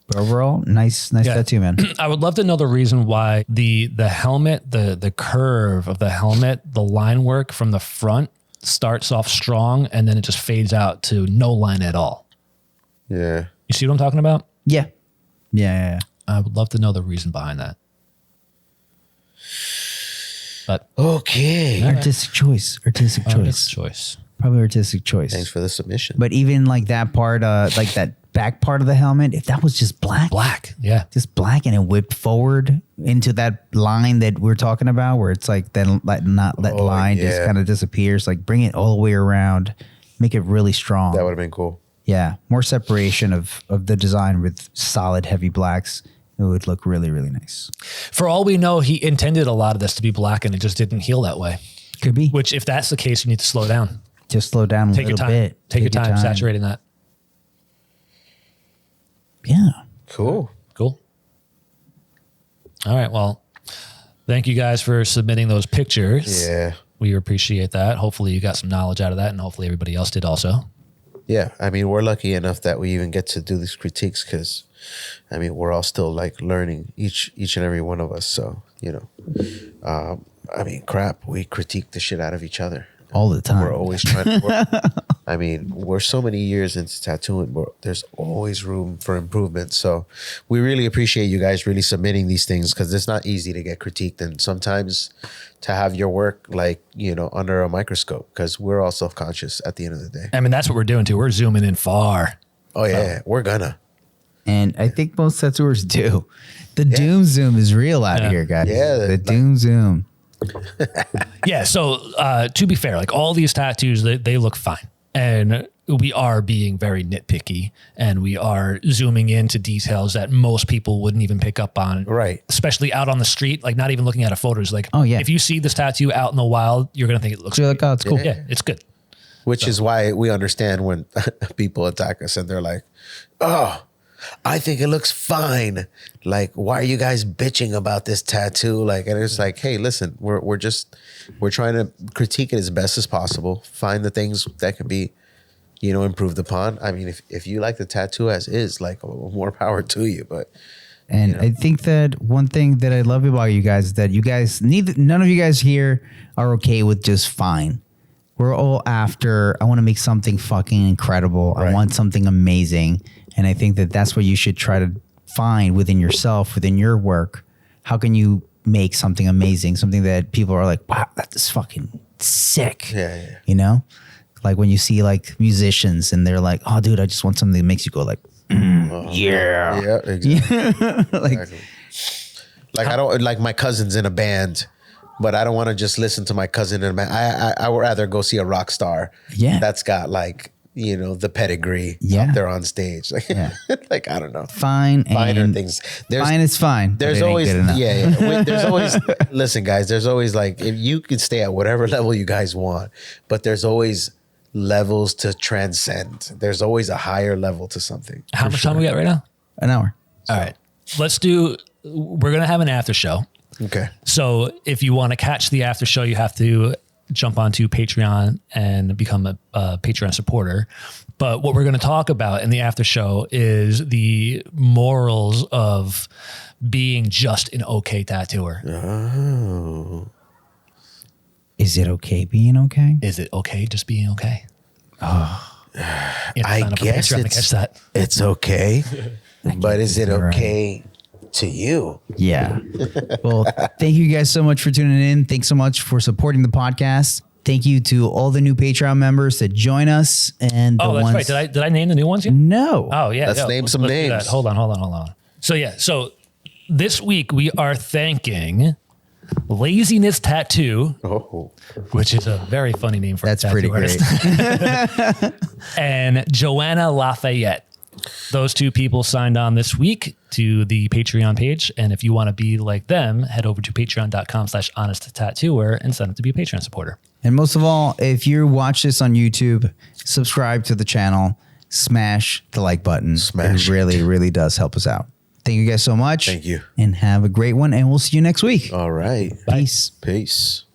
[SPEAKER 1] But overall, nice tattoo, man.
[SPEAKER 2] I would love to know the reason why the helmet, the curve of the helmet, the line work from the front starts off strong and then it just fades out to no line at all.
[SPEAKER 3] Yeah.
[SPEAKER 2] You see what I'm talking about?
[SPEAKER 1] Yeah. Yeah.
[SPEAKER 2] I would love to know the reason behind that. But
[SPEAKER 3] Okay.
[SPEAKER 1] Artistic choice.
[SPEAKER 2] choice.
[SPEAKER 1] Probably artistic choice.
[SPEAKER 3] Thanks for the submission.
[SPEAKER 1] But even like that part, like that back part of the helmet, if that was just black,
[SPEAKER 2] Yeah.
[SPEAKER 1] just black and it whipped forward into that line that we're talking about, where it's like that line just kind of disappears. Like bring it all the way around, make it really strong.
[SPEAKER 3] That would have been cool.
[SPEAKER 1] Yeah, more separation of the design with solid, heavy blacks. It would look really, really nice.
[SPEAKER 2] For all we know, he intended a lot of this to be black and it just didn't heal that way.
[SPEAKER 1] Could be.
[SPEAKER 2] Which, if that's the case, you need to slow down.
[SPEAKER 1] Just slow down a
[SPEAKER 2] Take your
[SPEAKER 1] little
[SPEAKER 2] time.
[SPEAKER 1] bit.
[SPEAKER 2] Take your time saturating that.
[SPEAKER 1] Yeah.
[SPEAKER 3] Cool.
[SPEAKER 2] Cool. All right. Well, thank you guys for submitting those pictures.
[SPEAKER 3] Yeah.
[SPEAKER 2] We appreciate that. Hopefully you got some knowledge out of that and hopefully everybody else did also.
[SPEAKER 3] Yeah. I mean, we're lucky enough that we even get to do these critiques because, I mean, we're all still like learning each and every one of us. So, you know, I mean, crap, we critique the shit out of each other.
[SPEAKER 1] All the time.
[SPEAKER 3] We're always trying to work. I mean, we're so many years into tattooing, there's always room for improvement. So we really appreciate you guys really submitting these things because it's not easy to get critiqued and sometimes to have your work like, you know, under a microscope because we're all self-conscious at the end of the day.
[SPEAKER 2] I mean, that's what we're doing too. We're zooming in far.
[SPEAKER 3] Oh, yeah, we're gonna.
[SPEAKER 1] And I think most tattooers do. The doom zoom is real out here, guys.
[SPEAKER 3] Yeah,
[SPEAKER 1] the doom zoom.
[SPEAKER 2] Yeah. So to be fair, like all these tattoos, they look fine. And we are being very nitpicky and we are zooming into details that most people wouldn't even pick up on.
[SPEAKER 3] Right.
[SPEAKER 2] Especially out on the street, like not even looking at a photo. It's like,
[SPEAKER 1] Oh, yeah.
[SPEAKER 2] if you see this tattoo out in the wild, you're going to think it looks
[SPEAKER 1] So you're like, oh, it's cool.
[SPEAKER 2] Yeah, it's good.
[SPEAKER 3] Which is why we understand when people attack us and they're like, oh, I think it looks fine. Like, why are you guys bitching about this tattoo? Like, and it's like, hey, listen, we're trying to critique it as best as possible. Find the things that can be, you know, improved upon. I mean, if you like the tattoo as is, like, more power to you. But
[SPEAKER 1] And
[SPEAKER 3] you know.
[SPEAKER 1] I think that one thing that I love about you guys is that you guys none of you guys here are okay with just fine. We're all after, I want to make something fucking incredible.
[SPEAKER 3] Right.
[SPEAKER 1] I want something amazing. And I think that that's what you should try to find within yourself, within your work. How can you make something amazing? Something that people are like, wow, that's fucking sick.
[SPEAKER 3] Yeah.
[SPEAKER 1] You know? Like when you see like musicians and they're like, oh, dude, I just want something that makes you go like, yeah.
[SPEAKER 3] Yeah, exactly.
[SPEAKER 1] Like,
[SPEAKER 3] Exactly. Like I don't like my cousin's in a band, but I don't want to just listen to my cousin in a band. I would rather go see a rock star.
[SPEAKER 1] Yeah.
[SPEAKER 3] That's got like, you know, the pedigree
[SPEAKER 1] Yeah.
[SPEAKER 3] up there on stage. Like,
[SPEAKER 1] Yeah.
[SPEAKER 3] like I don't know.
[SPEAKER 1] fine.
[SPEAKER 3] Finer
[SPEAKER 1] and
[SPEAKER 3] things.
[SPEAKER 1] Fine is fine. but
[SPEAKER 3] There's
[SPEAKER 1] it ain't
[SPEAKER 3] always
[SPEAKER 1] good enough.
[SPEAKER 3] Wait, there's always listen, guys. There's always like if you can stay at whatever level you guys want, but there's always levels to transcend. There's always a higher level to something.
[SPEAKER 2] How much time we got right now?
[SPEAKER 1] An hour.
[SPEAKER 2] All right. We're going to have an after show.
[SPEAKER 3] Okay.
[SPEAKER 2] So if you want to catch the after show, you have to jump onto Patreon and become a Patreon supporter. But what we're going to talk about in the after show is the morals of being just an okay tattooer.
[SPEAKER 3] Oh.
[SPEAKER 1] Is it okay being okay?
[SPEAKER 2] Is it okay just being okay?
[SPEAKER 3] I guess
[SPEAKER 2] to catch that.
[SPEAKER 3] it's okay. But is it
[SPEAKER 1] You're right.
[SPEAKER 3] okay to you.
[SPEAKER 1] Yeah. Well, thank you guys so much for tuning in. Thanks so much for supporting the podcast. Thank you to all the new Patreon members that join us. And
[SPEAKER 2] that's
[SPEAKER 1] ones...
[SPEAKER 2] right. Did I name the new ones yet?
[SPEAKER 1] No.
[SPEAKER 2] Oh yeah.
[SPEAKER 3] Let's name some names.
[SPEAKER 2] Hold on. So this week we are thanking Laziness Tattoo, which is a very funny name for
[SPEAKER 1] That's
[SPEAKER 2] a tattoo
[SPEAKER 1] pretty
[SPEAKER 2] artist.
[SPEAKER 1] great.
[SPEAKER 2] And Joanna Lafayette. Those two people signed on this week to the Patreon page. And if you want to be like them, head over to patreon.com/honest tattooer and sign up to be a Patreon supporter.
[SPEAKER 1] And most of all, if you watch this on YouTube, subscribe to the channel, smash the like button.
[SPEAKER 3] Smash
[SPEAKER 1] it. Really, really does help us out. Thank you guys so much.
[SPEAKER 3] Thank you.
[SPEAKER 1] And have a great one. And we'll see you next week.
[SPEAKER 3] All right.
[SPEAKER 1] Peace.
[SPEAKER 3] Peace.